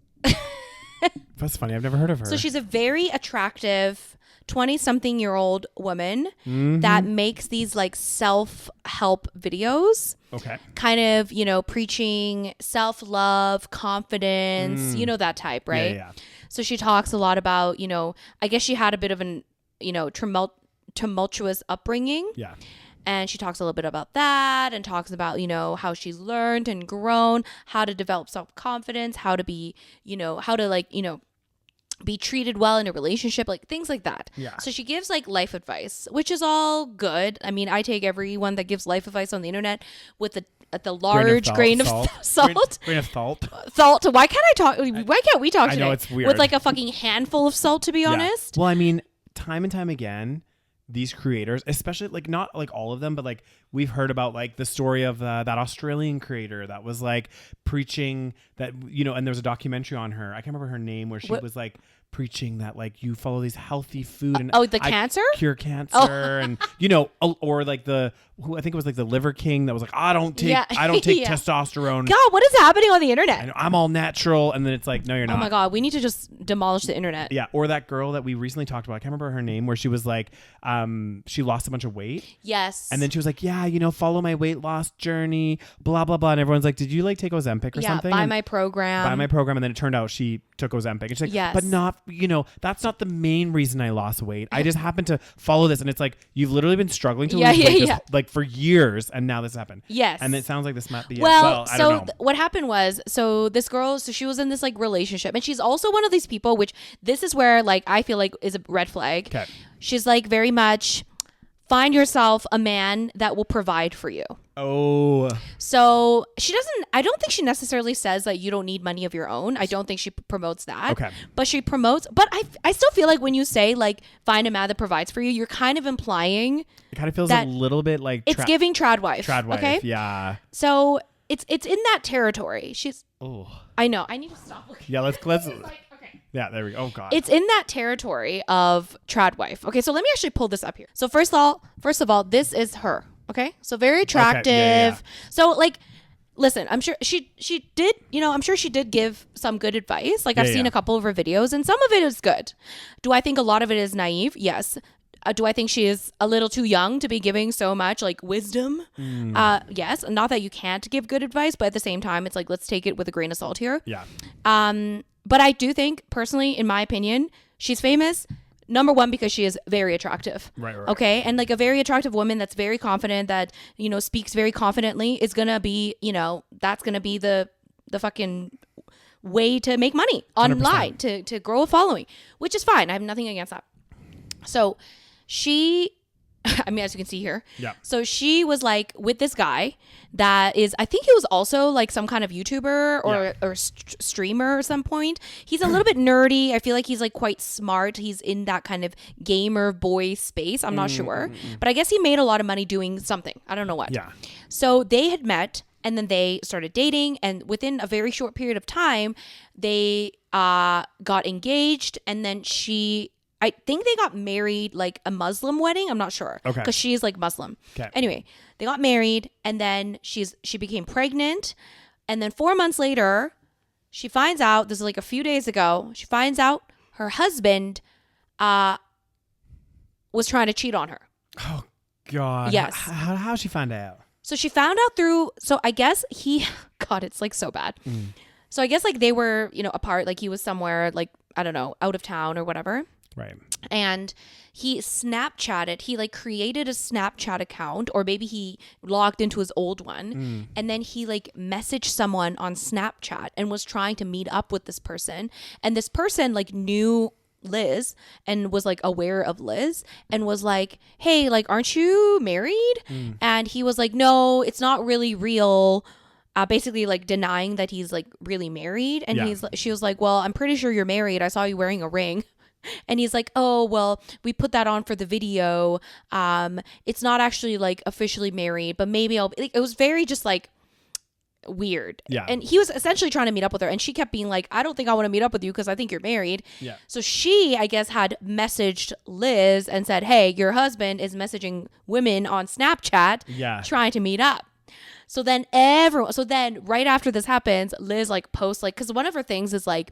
That's funny. I've never heard of her. So she's a very attractive 20-something-year-old woman Mm-hmm. that makes these like self-help videos. Okay. Kind of, preaching self-love, confidence, that type, right? Yeah. So she talks a lot about, I guess she had a bit of an, tumultuous upbringing. Yeah. And she talks a little bit about that and talks about, how she's learned and grown, how to develop self-confidence, how to be, how to be treated well in a relationship, like things like that. Yeah. So she gives like life advice, which is all good. I mean, I take everyone that gives life advice on the internet with the large grain of salt. Grain of salt. Salt. Why can't we talk today? I know, it's weird. With like a fucking handful of salt, to be honest. Well, I mean, time and time again, these creators, especially like not like all of them, but like we've heard about like the story of that Australian creator that was like preaching that, you know, and there was a documentary on her. I can't remember her name, where she was like preaching that like you follow these healthy food and cancer cure cancer and you know, or like I think it was like the Liver King that was like, I don't take testosterone. God, what is happening on the internet? I'm all natural, and then it's like, no, you're not. Oh my God, we need to just demolish the internet. Yeah, or that girl that we recently talked about, I can't remember her name, where she was like, she lost a bunch of weight. Yes. And then she was like, yeah, you know, follow my weight loss journey, blah, blah, blah. And everyone's like, did you like take Ozempic or something? Buy my program. And then it turned out she took Ozempic. And she's like, yes. But not, you know, that's not the main reason I lost weight. I just happened to follow this. And it's like, you've literally been struggling to lose weight like for years. And now this happened. Yes. And it sounds like this might be well, I don't know. What happened was, this girl, she was in this like relationship, and she's also one of these people, which this is where like I feel like is a red flag. Okay. She's like very much find yourself a man that will provide for you. Oh. So I don't think she necessarily says that you don't need money of your own. I don't think she promotes that. Okay. But I still feel like when you say like find a man that provides for you, you're kind of implying it kind of feels a little bit like it's giving trad wife. Okay. Yeah. So it's in that territory. I know. I need to stop looking. Yeah, let's yeah, there we go. Oh God. It's in that territory of trad wife. Okay, so let me actually pull this up here. So first of all, this is her. Okay, so very attractive. Okay. Yeah. So like, listen, I'm sure she did. You know, I'm sure she did give some good advice. Like I've seen a couple of her videos, and some of it is good. Do I think a lot of it is naive? Yes. Do I think she is a little too young to be giving so much like wisdom? Yes. Not that you can't give good advice, but at the same time, it's like, let's take it with a grain of salt here. Yeah. But I do think personally, in my opinion, she's famous. Number one, because she is very attractive. Right. Okay. And like a very attractive woman that's very confident, that, you know, speaks very confidently is going to be, you know, that's going to be the fucking way to make money online, 100%. to grow a following, which is fine. I have nothing against that. So she, I mean, as you can see here. Yeah. So she was like with this guy that is, I think he was also like some kind of YouTuber or streamer at some point. He's a little bit nerdy. I feel like he's like quite smart. He's in that kind of gamer boy space. I'm not sure. But I guess he made a lot of money doing something. I don't know what. Yeah. So they had met, and then they started dating. And within a very short period of time, they got engaged. And then I think they got married, like a Muslim wedding. I'm not sure. Okay. Because she's like Muslim. Okay. Anyway, they got married, and then she became pregnant. And then 4 months later, she finds out, this is like a few days ago, she finds out her husband was trying to cheat on her. Oh, God. Yes. How she find out? So she found out so I guess God, it's like so bad. So I guess like they were, you know, apart, like he was somewhere like, I don't know, out of town or whatever. Right. And he Snapchatted, he like created a Snapchat account, or maybe he logged into his old one. And then he like messaged someone on Snapchat and was trying to meet up with this person. And this person like knew Liz and was like aware of Liz and was like, hey, like, aren't you married? And he was like, no, it's not really real. Basically like denying that he's like really married. And she was like, well, I'm pretty sure you're married. I saw you wearing a ring. And he's like, oh, well, we put that on for the video. It's not actually like officially married, but maybe it was very just like weird. Yeah. And he was essentially trying to meet up with her, and she kept being like, I don't think I want to meet up with you because I think you're married. Yeah. So she, I guess, had messaged Liz and said, hey, your husband is messaging women on Snapchat trying to meet up. So then right after this happens, Liz like posts like, because one of her things is like,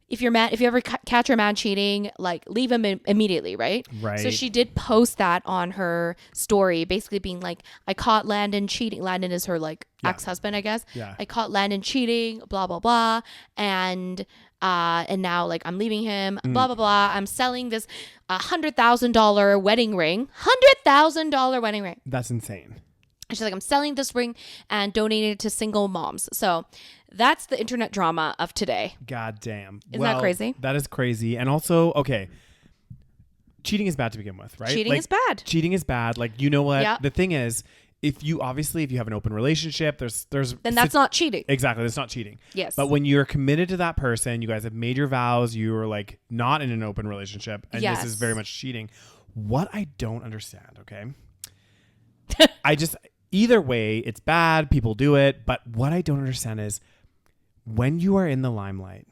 if you ever catch your man cheating, like leave him immediately, right? Right. So she did post that on her story, basically being like, I caught Landon cheating. Landon is her like ex-husband, I guess. Yeah. I caught Landon cheating, blah, blah, blah. And now like I'm leaving him, blah, blah, blah. I'm selling this $100,000 wedding ring. $100,000 wedding ring. That's insane. She's like, I'm selling this ring and donating it to single moms. So that's the internet drama of today. God damn. Isn't that crazy? That is crazy. And also, okay, cheating is bad to begin with, right? Cheating is bad. Cheating is bad. Like, you know what? Yep. The thing is, if you have an open relationship, then that's not cheating. Exactly. That's not cheating. Yes. But when you're committed to that person, you guys have made your vows, you are like not in an open relationship, and this is very much cheating. What I don't understand, okay? Either way, it's bad. People do it. But what I don't understand is when you are in the limelight,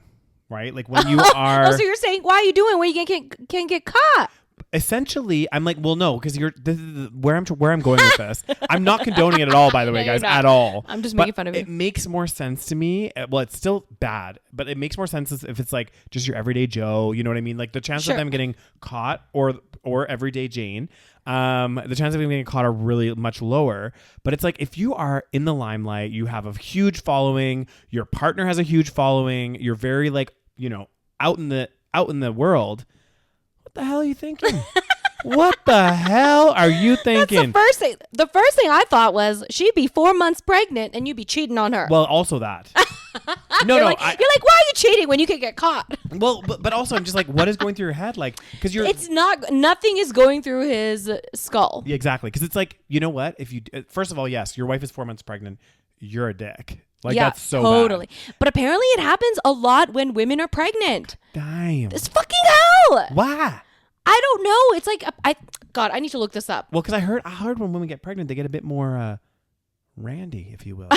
right? Like when you are. Oh, so you're saying, why are you doing when you can't get caught? Essentially, I'm like, well, no, because this is where I'm going with this. I'm not condoning it at all, by the way, guys, at all. I'm just making fun of you. It makes more sense to me. Well, it's still bad, but it makes more sense if it's like just your everyday Joe. You know what I mean? Like the chance of them getting caught or everyday Jane, the chance of them getting caught are really much lower. But it's like if you are in the limelight, you have a huge following, your partner has a huge following, you're very like, you know, out in the world. What the hell are you thinking? What the hell are you thinking? That's the first thing I thought was she'd be 4 months pregnant and you'd be cheating on her. Well, also that. You're like, why are you cheating when you can get caught? Well, but also I'm just like, what is going through your head? Like, because nothing is going through his skull. Yeah, exactly. Because it's like, you know what? If you, first of all, yes, your wife is 4 months pregnant. You're a dick. Like, that's so totally bad. But apparently it happens a lot when women are pregnant. Damn. It's fucking hell. Why? I don't know. It's like, I need to look this up. Well, because I heard when women get pregnant, they get a bit more randy, if you will.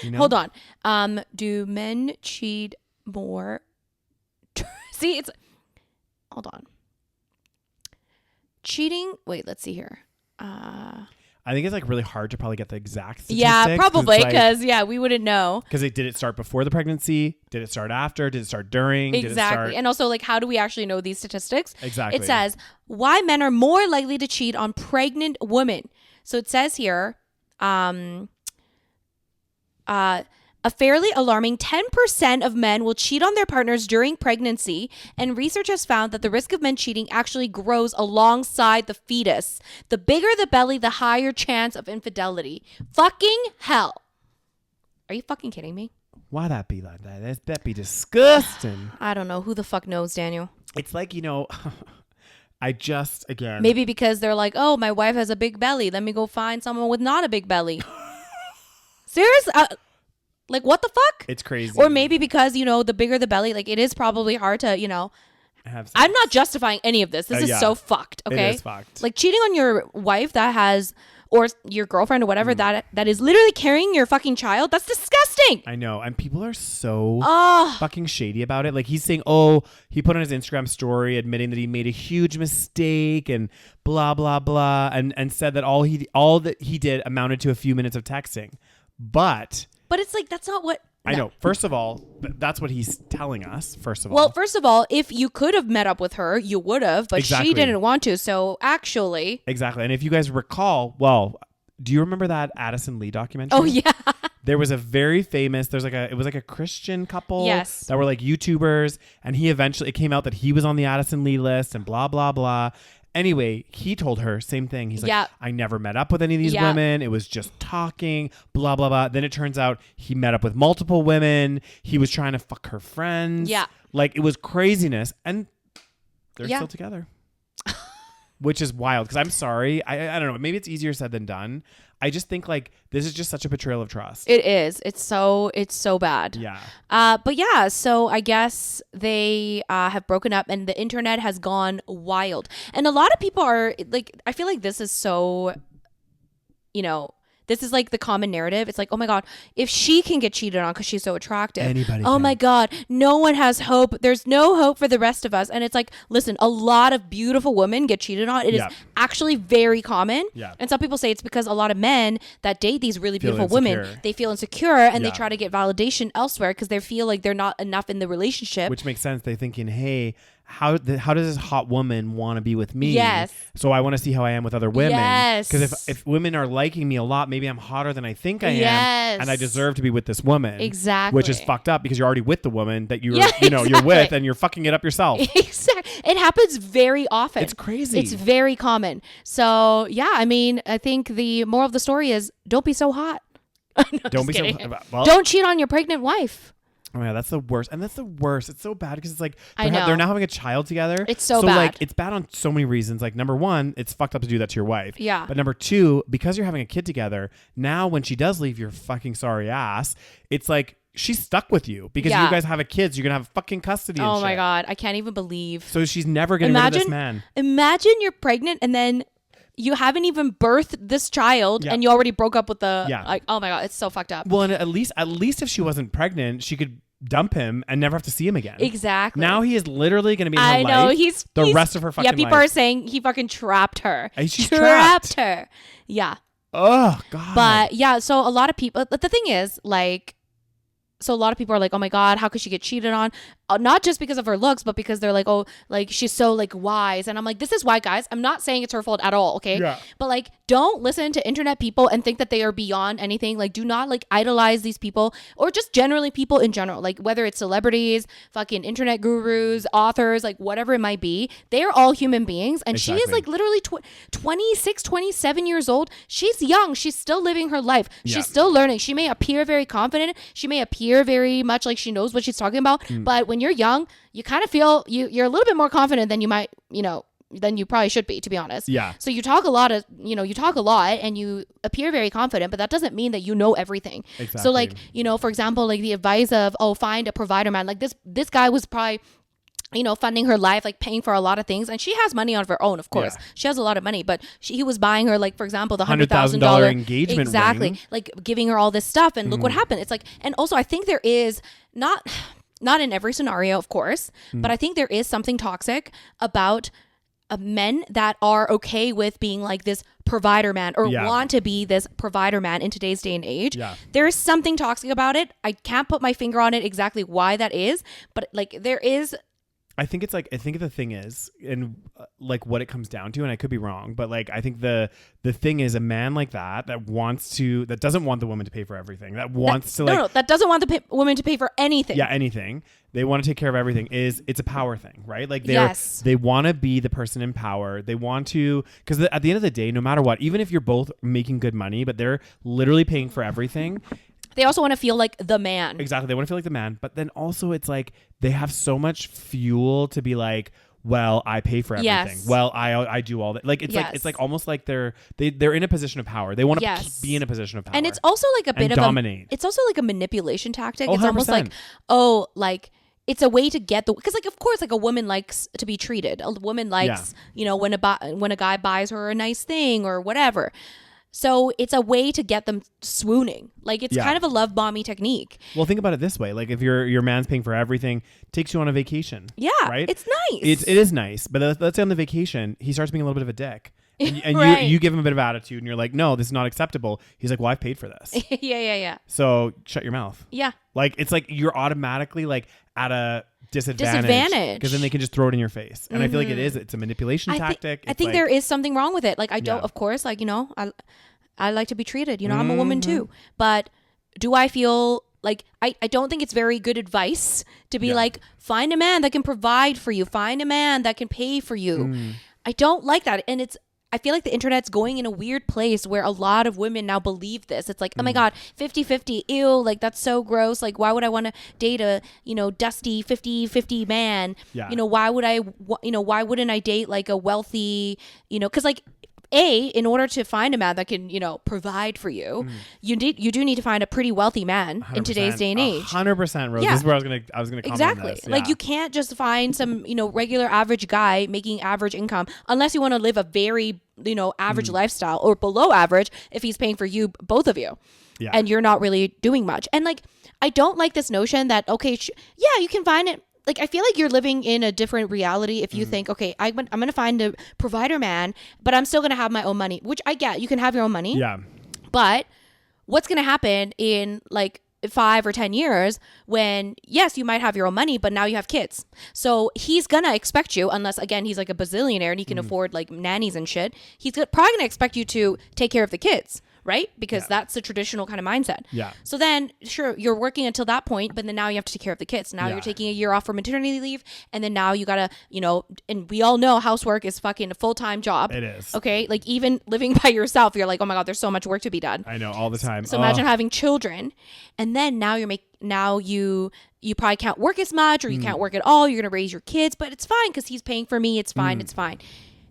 You know? Hold on. Do men cheat more? See, hold on. Cheating. Wait, let's see here. I think it's like really hard to probably get the exact statistics. Yeah, probably because we wouldn't know. Because did it start before the pregnancy? Did it start after? Did it start during? Exactly. And also, like, how do we actually know these statistics? Exactly. It says why men are more likely to cheat on pregnant women. So it says here, a fairly alarming 10% of men will cheat on their partners during pregnancy, and research has found that the risk of men cheating actually grows alongside the fetus. The bigger the belly, the higher chance of infidelity. Fucking hell. Are you fucking kidding me? Why that be like that? That'd be disgusting. I don't know. Who the fuck knows, Daniel? It's like, you know, again. Maybe because they're like, oh, my wife has a big belly. Let me go find someone with not a big belly. Seriously? Like, what the fuck? It's crazy. Or maybe because, you know, the bigger the belly, like, it is probably hard to, you know. I'm not justifying any of this. This is so fucked, okay? It is fucked. Like, cheating on your wife that has, or your girlfriend or whatever, that is literally carrying your fucking child, that's disgusting. I know. And people are so Oh. fucking shady about it. Like, he's saying, he put on his Instagram story admitting that he made a huge mistake and blah, blah, blah, and said that all that he did amounted to a few minutes of texting. But it's like, that's not what... I know. First of all, that's what he's telling us, first of all. Well, first of all, if you could have met up with her, you would have, but she didn't want to. So actually... Exactly. And if you guys recall, do you remember that Addison Lee documentary? Oh, yeah. There was a very famous, it was like a Christian couple yes. that were like YouTubers. And it came out that he was on the Addison Lee list and blah, blah, blah. Anyway, he told her same thing. He's like, I never met up with any of these women. It was just talking, blah, blah, blah. Then it turns out he met up with multiple women. He was trying to fuck her friends. Yeah. Like, it was craziness. And they're still together. Which is wild. Because I'm sorry. I don't know. Maybe it's easier said than done. I just think like this is just such a betrayal of trust. It is. It's so bad. Yeah. But yeah, so I guess they have broken up and the internet has gone wild. And a lot of people are like, I feel like this is so, you know, this is like the common narrative. It's like, oh my God, if she can get cheated on because she's so attractive. Anybody Oh can. my God, no one has hope. There's no hope for the rest of us. And it's like, listen, a lot of beautiful women get cheated on. It is actually very common. Yeah. And some people say it's because a lot of men that date these really Feel beautiful insecure. women, they feel insecure and they try to get validation elsewhere because they feel like they're not enough in the relationship. Which makes sense. They're thinking, hey, how does this hot woman want to be with me? Yes. So I want to see how I am with other women. Yes. Because if women are liking me a lot, maybe I'm hotter than I think I Yes. am, and I deserve to be with this woman. Exactly. Which is fucked up because you're already with the woman that you're exactly. you're with, and you're fucking it up yourself. Exactly. It happens very often. It's crazy. It's very common. So yeah, I mean, I think the moral of the story is don't be so hot. No, Don't be kidding. so. Well, don't cheat on your pregnant wife. Oh yeah, that's the worst, and that's the worst. It's so bad because it's like I know. they're now having a child together. It's so bad. Like it's bad on so many reasons. Like number one, it's fucked up to do that to your wife. Yeah. But number two, because you're having a kid together, now when she does leave your fucking sorry ass, it's like she's stuck with you because you guys have a kid. So you're gonna have fucking custody. Oh and my shit. God, I can't even believe. So she's never getting rid of this man. Imagine you're pregnant and then you haven't even birthed this child and you already broke up with the like. Oh my God, it's so fucked up. Well, and at least if she wasn't pregnant, she could dump him and never have to see him again. Exactly. Now he is literally going to be in her life he's rest of her fucking life. Yeah, people are saying he fucking trapped her. She's trapped her. Yeah. Oh God. But yeah, so a lot of people. But the thing is, like, so a lot of people are like, oh my God, how could she get cheated on? Not just because of her looks, but because they're like, oh, like she's so like wise. And I'm like, this is why, guys. I'm not saying it's her fault at all. Okay. Yeah. But like, don't listen to internet people and think that they are beyond anything. Like, do not like idolize these people or just generally people in general. Like whether it's celebrities, fucking internet gurus, authors, like whatever it might be, they're all human beings. And she is like literally 26, 27 years old. She's young. She's still living her life. Yeah. She's still learning. She may appear very confident. She may appear very much like she knows what she's talking about. But when you're young, you kind of feel you're a little bit more confident than you might, than you probably should be, to be honest. Yeah. So you talk a lot and you appear very confident, but that doesn't mean that you know everything. Exactly. So like, for example, like the advice of, find a provider man. Like this guy was probably, funding her life, like paying for a lot of things. And she has money on her own, of course. Yeah. She has a lot of money, but he was buying her, like, for example, the $100,000 engagement exactly, ring. Like giving her all this stuff. And look what happened. It's like, and also I think there is not in every scenario, of course, but I think there is something toxic about men that are okay with being like this provider man or want to be this provider man in today's day and age. Yeah. There is something toxic about it. I can't put my finger on it exactly why that is, but like there is. I think the thing is, and like what it comes down to, and I could be wrong, but like I think the thing is a man like that doesn't want the woman to pay for everything, that doesn't want the woman to pay for anything. Yeah, anything. They want to take care of everything. It's a power thing, right? Like they want to be the person in power. They want to, because at the end of the day, no matter what, even if you're both making good money, but they're literally paying for everything. They also want to feel like the man. Exactly. They want to feel like the man. But then also it's like they have so much fuel to be like, well, I pay for everything. Yes. Well, I do all that. Like it's like almost like they're in a position of power. They want to be in a position of power. And it's also like a bit of dominate. It's also like a manipulation tactic. Oh, it's 100%. almost like it's a way to get because like of course like a woman likes to be treated. A woman likes, when a guy buys her a nice thing or whatever. So it's a way to get them swooning. Like it's kind of a love bombing technique. Well, think about it this way. Like if your man's paying for everything, takes you on a vacation. Yeah. Right? It's nice. It is nice. But let's say on the vacation, he starts being a little bit of a dick. And right. you give him a bit of attitude and you're like, no, this is not acceptable. He's like, well, I've paid for this. Yeah. So shut your mouth. Yeah. Like it's like you're automatically like at a disadvantage because then they can just throw it in your face. And I feel like it's a manipulation tactic. I think there is something wrong with it. Like I don't, of course, like, I like to be treated, I'm a woman too, but do I feel like, I don't think it's very good advice to be like, find a man that can provide for you. Find a man that can pay for you. I don't like that. And I feel like the internet's going in a weird place where a lot of women now believe this. It's like, oh my God, 50-50, ew, like that's so gross. Like, why would I want to date a, dusty 50-50 man? Yeah. Why wouldn't I date like a wealthy, because like, in order to find a man that can, provide for you, you do need to find a pretty wealthy man in today's day and age. 100%, Rose. Yeah. This is where I was gonna comment exactly. on this. Yeah. Like you can't just find some, regular average guy making average income unless you want to live a very, average lifestyle or below average if he's paying for you, both of you. Yeah. And you're not really doing much. And like, I don't like this notion that, okay, you can find it. Like, I feel like you're living in a different reality if you think, okay, I'm going to find a provider man, but I'm still going to have my own money, which I get. You can have your own money. Yeah. But what's going to happen in like 5 or 10 years when, yes, you might have your own money, but now you have kids. So he's gonna expect you, unless again he's like a bazillionaire and he can afford like nannies and shit, he's probably gonna expect you to take care of the kids, right? Because that's the traditional kind of mindset. Yeah. So then, sure, you're working until that point, but then now you have to take care of the kids. Now you're taking a year off for maternity leave, and then now you gotta, and we all know housework is fucking a full-time job. It is. Okay? Like even living by yourself, you're like, oh my God, there's so much work to be done. I know, all the time. So imagine having children, and then now you probably can't work as much, or you can't work at all. You're gonna raise your kids, but it's fine because he's paying for me. It's fine. It's fine.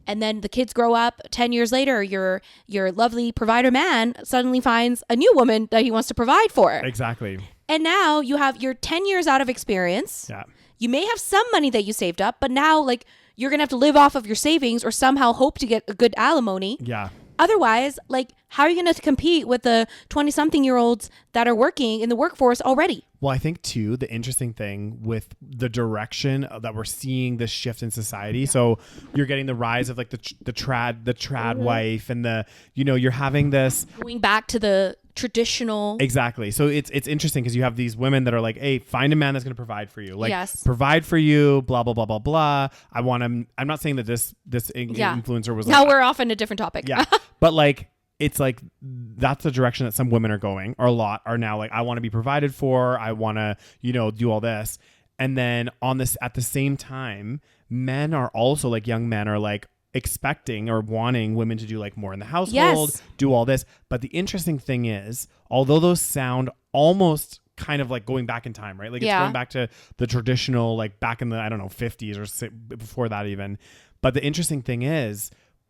And then the kids grow up. 10 years later, your lovely provider man suddenly finds a new woman that he wants to provide for. Exactly. And now you're 10 years out of experience. Yeah. You may have some money that you saved up, but now like you're gonna have to live off of your savings or somehow hope to get a good alimony. Yeah. Otherwise, like, how are you going to compete with the 20-something-year-olds that are working in the workforce already? Well, I think, too, the interesting thing with the direction that we're seeing this shift in society. So you're getting the rise of, like, the trad wife and you're having this. Going back to the traditional. Exactly. So it's interesting because you have these women that are like, hey, find a man that's going to provide for you. Like, yes. Provide for you, blah, blah, blah, blah, blah. I'm not saying that this influencer was now like. we're off on a different topic. Yeah. But, like, it's like that's the direction that some women are going, or a lot are now like, I want to be provided for. I want to, do all this. And then at the same time, men are also like, young men are like expecting or wanting women to do like more in the household, do all this. But the interesting thing is, although those sound almost kind of like going back in time, right? Like it's going back to the traditional, like back in the, 50s or before that even. But the interesting thing is,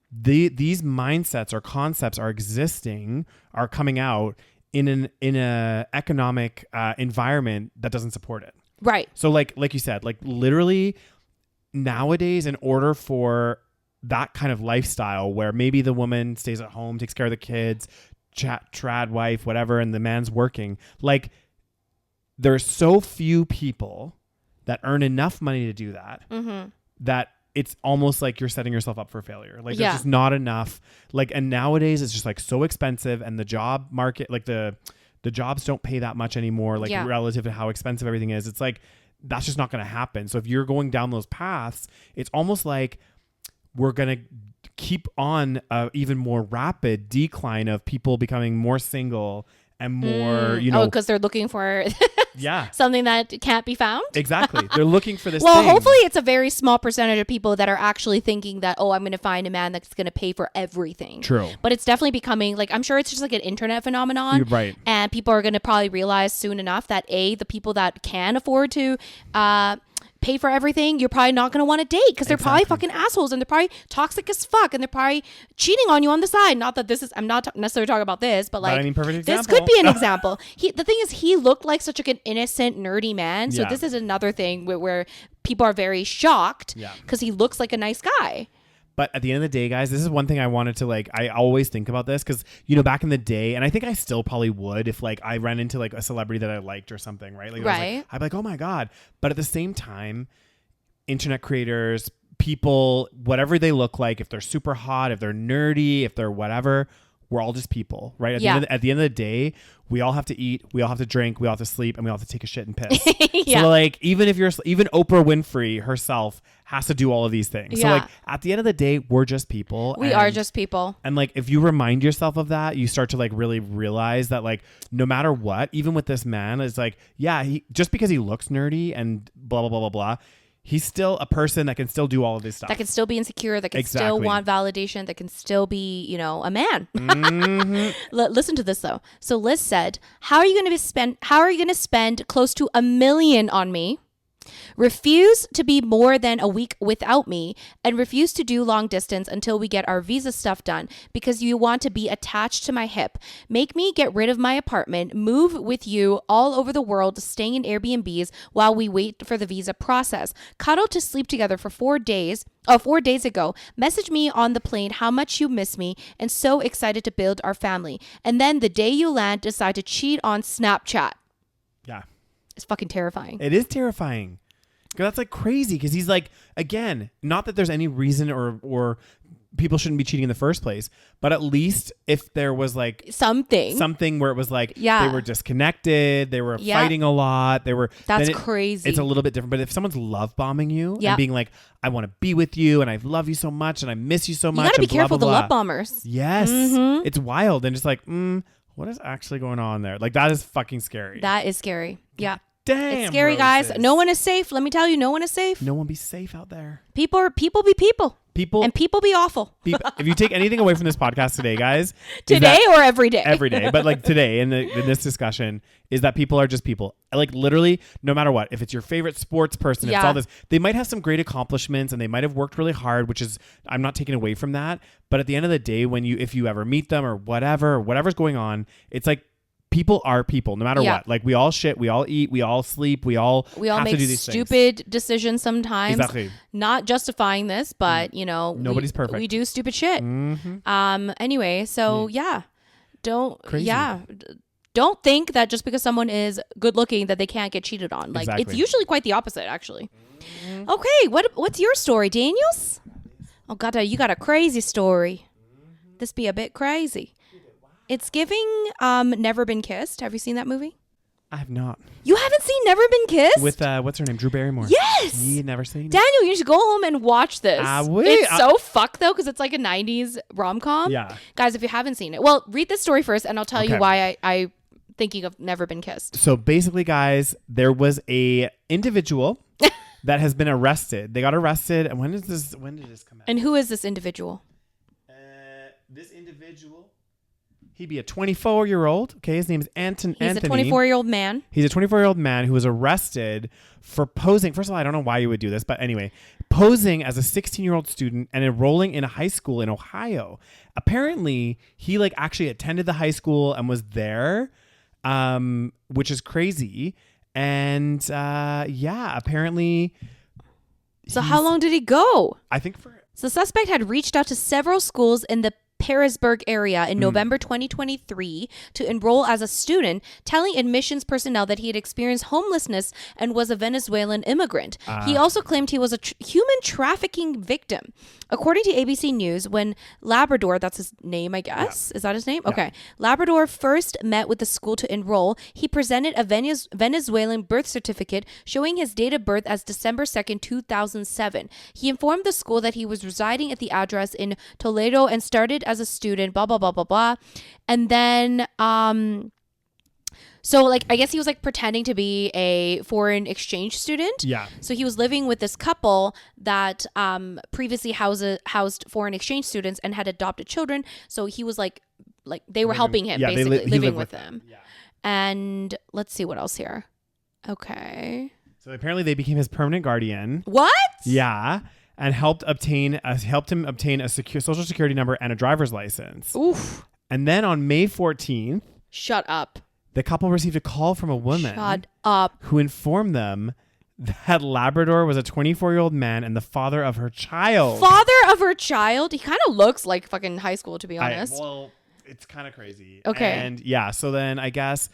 these mindsets or concepts are coming out in a economic environment that doesn't support it. Right. So like you said, like literally nowadays, in order for that kind of lifestyle where maybe the woman stays at home, takes care of the kids, trad wife, whatever, and the man's working, like there's so few people that earn enough money to do that, that it's almost like you're setting yourself up for failure. Like there's just not enough. Like, and nowadays it's just like so expensive, and the job market, like the jobs don't pay that much anymore, like relative to how expensive everything is. It's like, that's just not going to happen. So if you're going down those paths, it's almost like we're going to keep on a even more rapid decline of people becoming more single and more, because they're looking for something that can't be found. Exactly. They're looking for this well, thing. Hopefully it's a very small percentage of people that are actually thinking that, I'm going to find a man that's going to pay for everything. True. But it's definitely becoming, like, I'm sure it's just like an internet phenomenon. Right. And people are going to probably realize soon enough that the people that can afford to pay for everything, you're probably not going to want to date because they're probably fucking assholes, and they're probably toxic as fuck, and they're probably cheating on you on the side. Not that I'm not necessarily talking about this, but like, perfect this example. could be an example. The thing is, he looked like such like an innocent, nerdy man. So this is another thing where people are very shocked because he looks like a nice guy. But at the end of the day, guys, this is one thing I wanted to like, I always think about this because, back in the day, and I think I still probably would if like I ran into like a celebrity that I liked or something, right? Like, I'd be like, oh my God. But at the same time, internet creators, people, whatever they look like, if they're super hot, if they're nerdy, if they're whatever, we're all just people, right? At the end of the day, we all have to eat, we all have to drink, we all have to sleep, and we all have to take a shit and piss. So like, even Oprah Winfrey herself has to do all of these things. So like, at the end of the day, we're just people. We are just people. And like, if you remind yourself of that, you start to like really realize that like, no matter what, even with this man, it's like, just because he looks nerdy and blah, blah, blah, blah, blah, he's still a person that can still do all of this stuff. That can still be insecure. That can still want validation. That can still be, a man. Listen to this though. So Liz said, "How are you going to spend close to $1 million on me? Refuse to be more than a week without me, and refuse to do long distance until we get our visa stuff done because you want to be attached to my hip. Make me get rid of my apartment, move with you all over the world, staying in Airbnbs while we wait for the visa process. Cuddle to sleep together for 4 days. 4 days ago, message me on the plane how much you miss me and so excited to build our family. And then the day you land, decide to cheat on Snapchat." Yeah. It's fucking terrifying. It is terrifying. That's like crazy because he's like, again, not that there's any reason or people shouldn't be cheating in the first place. But at least if there was like something where it was like they were disconnected, they were fighting a lot, that's crazy. It's a little bit different. But if someone's love bombing you and being like, I want to be with you and I love you so much and I miss you so much, you gotta be careful blah, blah, the blah. love bombers. Yes, it's wild and just like, what is actually going on there? Like that is fucking scary. That is scary. Yeah. Damn, it's scary, guys. No one is safe. Let me tell you, no one is safe. No one be safe out there. People be people. And people be awful. If you take anything away from this podcast today, guys, today or every day, every day, but like today in this discussion, is that people are just people. Like literally, no matter what. If it's your favorite sports person, if it's all this, they might have some great accomplishments and they might have worked really hard, which is I'm not taking away from that. But at the end of the day, if you ever meet them or whatever's going on, it's like. People are people, no matter what. Like we all shit, we all eat, we all sleep, we all have make to do these stupid decisions sometimes. Exactly. Not justifying this, but nobody's perfect. We do stupid shit. Anyway, so don't don't think that just because someone is good looking that they can't get cheated on. Like it's usually quite the opposite, actually. Okay, what's your story, Daniels? Oh God, you got a crazy story. This be a bit crazy. It's giving Never Been Kissed. Have you seen that movie? I have not. You haven't seen Never Been Kissed? With, what's her name? Drew Barrymore. Yes! You never seen it? Daniel, you should go home and watch this. It's so fucked, though, because it's like a 90s rom-com. Yeah. Guys, if you haven't seen it. Well, read this story first, and I'll tell you why I thinking of Never Been Kissed. So basically, guys, there was a individual that has been arrested. They got arrested. And when did this come out? And who is this individual? This individual... He'd be a 24-year-old. Okay, his name is Anthony. He's a 24-year-old man. He's a 24-year-old man who was arrested for posing. First of all, I don't know why you would do this, but anyway, posing as a 16-year-old student and enrolling in a high school in Ohio. Apparently, he actually attended the high school and was there, which is crazy. And apparently. So how long did he go? I think So the suspect had reached out to several schools in the Harrisburg area in November 2023 to enroll as a student, telling admissions personnel that he had experienced homelessness and was a Venezuelan immigrant. He also claimed he was a human trafficking victim. According to ABC News, when Labrador, that's his name, I guess. Yeah. Is that his name? Yeah. Okay. Labrador first met with the school to enroll. He presented a Venezuelan birth certificate showing his date of birth as December 2nd, 2007. He informed the school that he was residing at the address in Toledo and started as a student, blah, blah, blah, blah, blah. And then, so I guess he was pretending to be a foreign exchange student. Yeah. So he was living with this couple that previously housed foreign exchange students and had adopted children. So he was they were helping him, basically living with them. Yeah. And let's see what else here. Okay. So apparently they became his permanent guardian. What? Yeah. And helped him obtain a secure social security number and a driver's license. Oof. And then on May 14th. Shut up. The couple received a call from a woman. Shut up. Who informed them that Labrador was a 24-year-old man and the father of her child. Father of her child? He kind of looks like fucking high school, to be honest. Well, it's kind of crazy. Okay. And yeah, so then I guess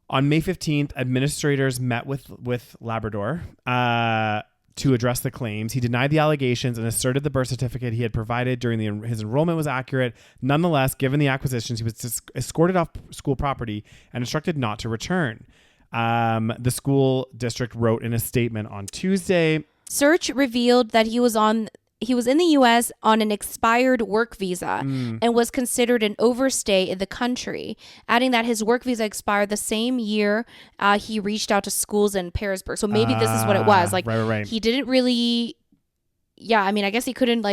on May 15th, administrators met with Labrador to address the claims. He denied the allegations and asserted the birth certificate he had provided during his enrollment was accurate. Nonetheless, given the acquisitions, he was escorted off school property and instructed not to return. The school district wrote in a statement on Tuesday. Search revealed that he was in the U.S. on an expired work visa and was considered an overstay in the country, adding that his work visa expired the same year he reached out to schools in Harrisburg. So maybe this is what it was. Right. He didn't really... Yeah, I mean, I guess he couldn't,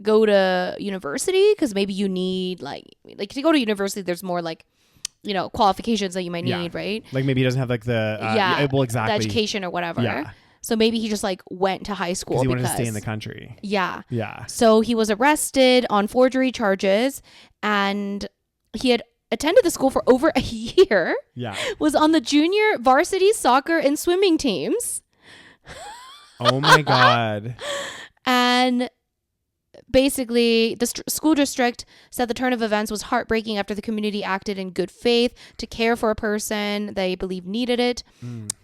go to university because maybe you need, to go to university, there's more, qualifications that you might need, right? Maybe he doesn't have, the... well, exactly. The education or whatever. Yeah. So maybe he just went to high school because he wanted to stay in the country. Yeah. Yeah. So he was arrested on forgery charges and he had attended the school for over a year. Yeah. Was on the junior varsity soccer and swimming teams. Oh my God. And basically the school district said the turn of events was heartbreaking after the community acted in good faith to care for a person they believed needed it.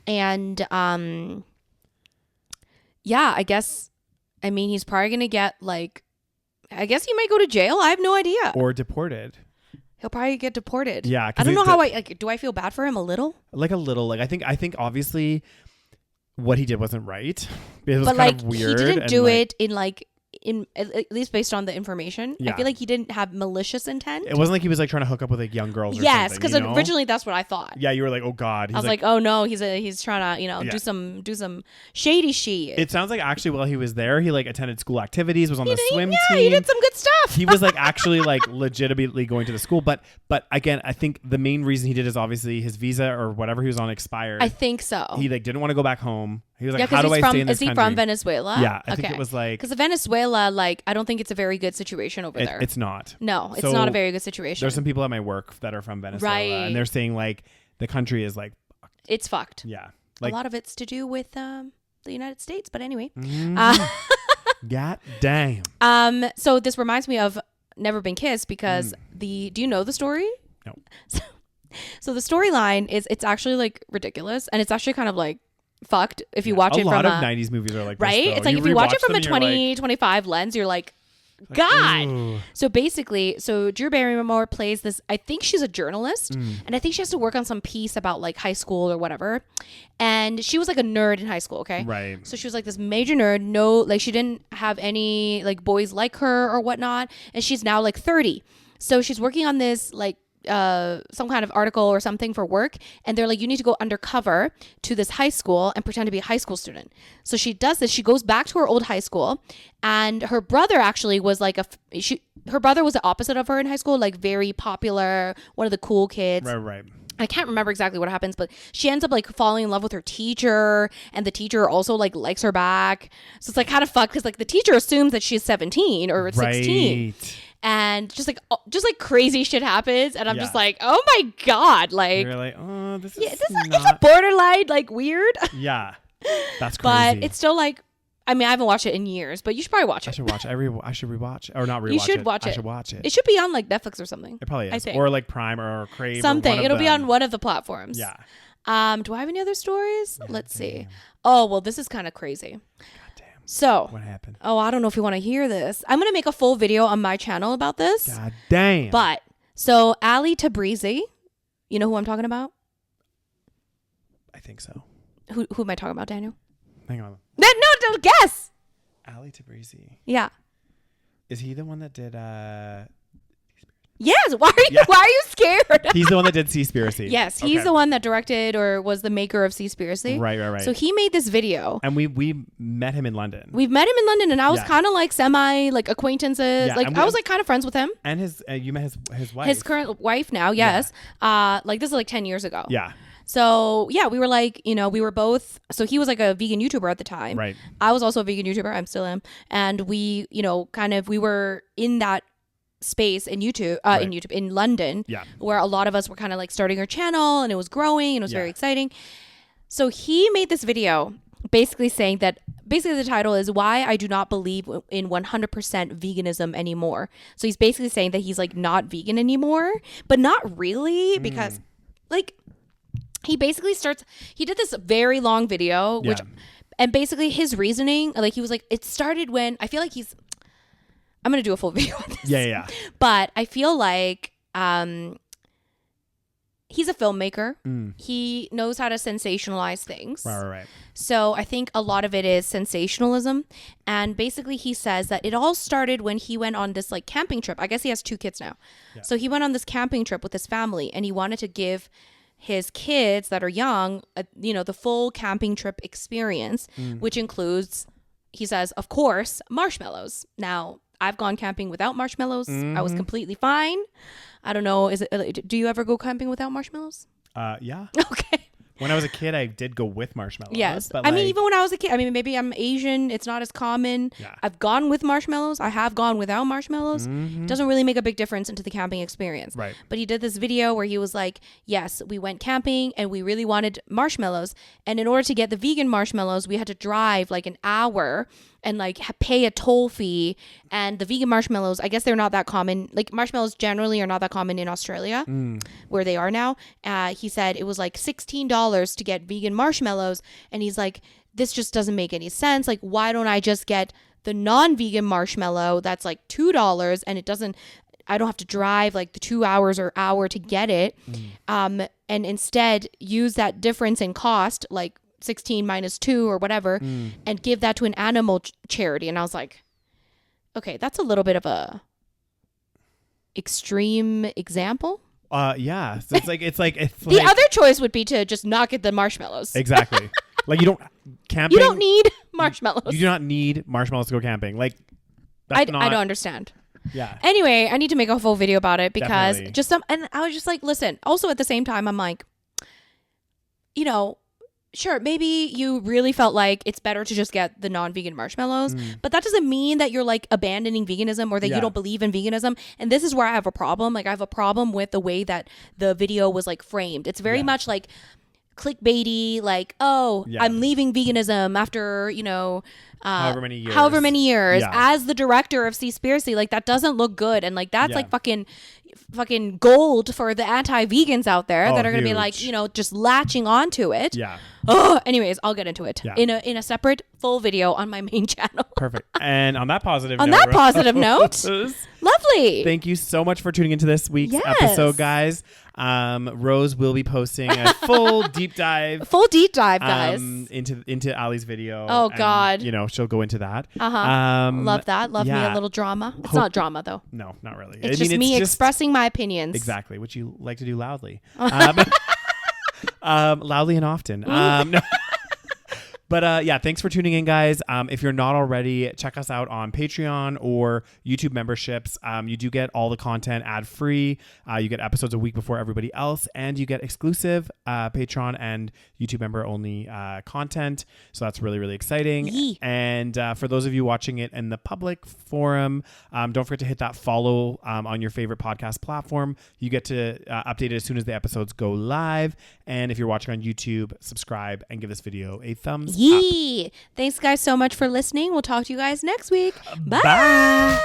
And yeah, I guess, I mean, he's probably going to get I guess he might go to jail. I have no idea. Or deported. He'll probably get deported. Yeah. I don't know how do I feel bad for him a little? Like a little. Like I think obviously what he did wasn't right. It was but kind like of weird. He didn't do it in at least based on the information. Yeah. I feel like he didn't have malicious intent. It wasn't like he was like trying to hook up with like young girls. Or yes, because because originally that's what I thought. Yeah, you were like, oh god. I was like, oh no, he's trying to do some shady shit. It sounds like actually while he was there, he like attended school activities, was on the swim team. Yeah, he did some good stuff. He was like actually like legitimately going to the school, but again, I think the main reason he did is obviously his visa or whatever he was on expired. I think so. He like didn't want to go back home. He was like, yeah, how do I stay in this country? Is he from Venezuela? Yeah, I think it was like because Venezuela, like I don't think it's a very good situation over there. It's not. No, it's not a very good situation. There's some people at my work that are from Venezuela, and they're saying like the country is like it's fucked. Yeah, like, a lot of it's to do with the United States, but anyway. God damn. So this reminds me of Never Been Kissed because do you know the story? No. So the storyline is it's actually like ridiculous, and it's actually kind of like fucked if you watch it from a lot of 90s movies are like right. This, it's like if you watch it from a 2025 lens, you're like, God. Ooh. So basically, Drew Barrymore plays this. I think she's a journalist, and I think she has to work on some piece about like high school or whatever. And she was like a nerd in high school, okay? Right. So she was like this major nerd. No, like she didn't have any like boys like her or whatnot. And she's now like 30. So she's working on this like some kind of article or something for work, and they're like, you need to go undercover to this high school and pretend to be a high school student. So she does this. She goes back to her old high school, and her brother actually was like her brother was the opposite of her in high school, like very popular, one of the cool kids. Right. I can't remember exactly what happens, but she ends up like falling in love with her teacher, and the teacher also like likes her back. So it's like kind of fucked because like the teacher assumes that she's 17 or 16. And just like crazy shit happens, and I'm just like, oh my god, like you're like, oh, this is it's a borderline like weird. Yeah, that's crazy. But it's still like, I mean, I haven't watched it in years, but you should probably watch it. I should watch it. I should rewatch or not rewatch it. You should watch it. I should watch it. It should be on like Netflix or something. It probably is, I think. or like Prime or Crave. Something. Or It'll be on one of the platforms. Yeah. Do I have any other stories? Let's see. Oh well, this is kind of crazy. So what happened? Oh, I don't know if you want to hear this. I'm gonna make a full video on my channel about this. God damn. But so Ali Tabrizi, you know who I'm talking about? I think so. Who am I talking about, Daniel? Hang on. No, don't guess. Ali Tabrizi. Yeah. Is he the one that did Yes. Why are you scared? He's the one that did Seaspiracy. Yes, he's the one that directed or was the maker of Seaspiracy. Right. So he made this video. And we met him in London. We've met him in London, and I was kind of like semi like acquaintances. Yeah, like I was like kind of friends with him. And his you met his wife. His current wife now, yes. Yeah. Like this is like 10 years ago. Yeah. So yeah, we were like, we were both, so he was like a vegan YouTuber at the time. Right. I was also a vegan YouTuber. I still am. And we, we were in that space in in London, where a lot of us were kind of like starting our channel, and it was growing, and it was very exciting. So he made this video basically saying that the title is why I do not believe in 100% veganism anymore. So he's basically saying that he's like not vegan anymore, but not really, because like he basically he did this very long video, which and basically his reasoning, like he was like, it started when I feel like I'm going to do a full video on this. Yeah. But I feel like he's a filmmaker. He knows how to sensationalize things. Right. So I think a lot of it is sensationalism. And basically he says that it all started when he went on this like camping trip. I guess he has 2 kids now. Yeah. So he went on this camping trip with his family, and he wanted to give his kids that are young, the full camping trip experience, which includes, he says, of course, marshmallows. Now, I've gone camping without marshmallows. I was completely fine. I don't know. Do you ever go camping without marshmallows? Yeah. Okay. When I was a kid, I did go with marshmallows. Yes. But I mean, even when I was a kid, I mean, maybe I'm Asian. It's not as common. Yeah. I've gone with marshmallows. I have gone without marshmallows. It doesn't really make a big difference into the camping experience. Right. But he did this video where he was like, yes, we went camping and we really wanted marshmallows. And in order to get the vegan marshmallows, we had to drive like an hour and like pay a toll fee. And the vegan marshmallows, I guess they're not that common. Like marshmallows generally are not that common in Australia, where they are now. He said it was like $16 to get vegan marshmallows. And he's like, this just doesn't make any sense. Like, why don't I just get the non-vegan marshmallow that's like $2 and I don't have to drive like the 2 hours or hour to get it. And instead use that difference in cost, like 16 minus 2 or whatever, and give that to an animal charity. And I was like, okay, that's a little bit of a extreme example. Yeah. So it's like the other choice would be to just not get the marshmallows. Exactly. Like you don't need marshmallows. You do not need marshmallows to go camping. Like I don't understand. Yeah. Anyway, I need to make a full video about it because Definitely. and I was just like, listen, also at the same time, I'm like, sure, maybe you really felt like it's better to just get the non-vegan marshmallows, but that doesn't mean that you're like abandoning veganism or that you don't believe in veganism. And this is where I have a problem. Like I have a problem with the way that the video was like framed. It's very much like clickbaity, like, I'm leaving veganism after, however many years as the director of Seaspiracy. Like that doesn't look good. And like that's like fucking gold for the anti-vegans out there that are going to be like, just latching onto it. Yeah. Oh, anyways, I'll get into it in a separate full video on my main channel. Perfect. And on that positive note, lovely. Thank you so much for tuning into this week's episode, guys. Rose will be posting a full deep dive, guys, into Ali's video. Oh God, she'll go into that. Love that. Love me a little drama. It's not drama though. No, not really. It's just me expressing my opinions. Exactly, which you like to do loudly. Loudly and often. No. But thanks for tuning in, guys. If you're not already, check us out on Patreon or YouTube memberships. You do get all the content ad-free. You get episodes a week before everybody else, and you get exclusive Patreon and YouTube member-only content. So that's really, really exciting. Yee. And for those of you watching it in the public forum, don't forget to hit that follow on your favorite podcast platform. You get to update it as soon as the episodes go live. And if you're watching on YouTube, subscribe and give this video a thumbs up. Thanks guys so much for listening. We'll talk to you guys next week. Bye.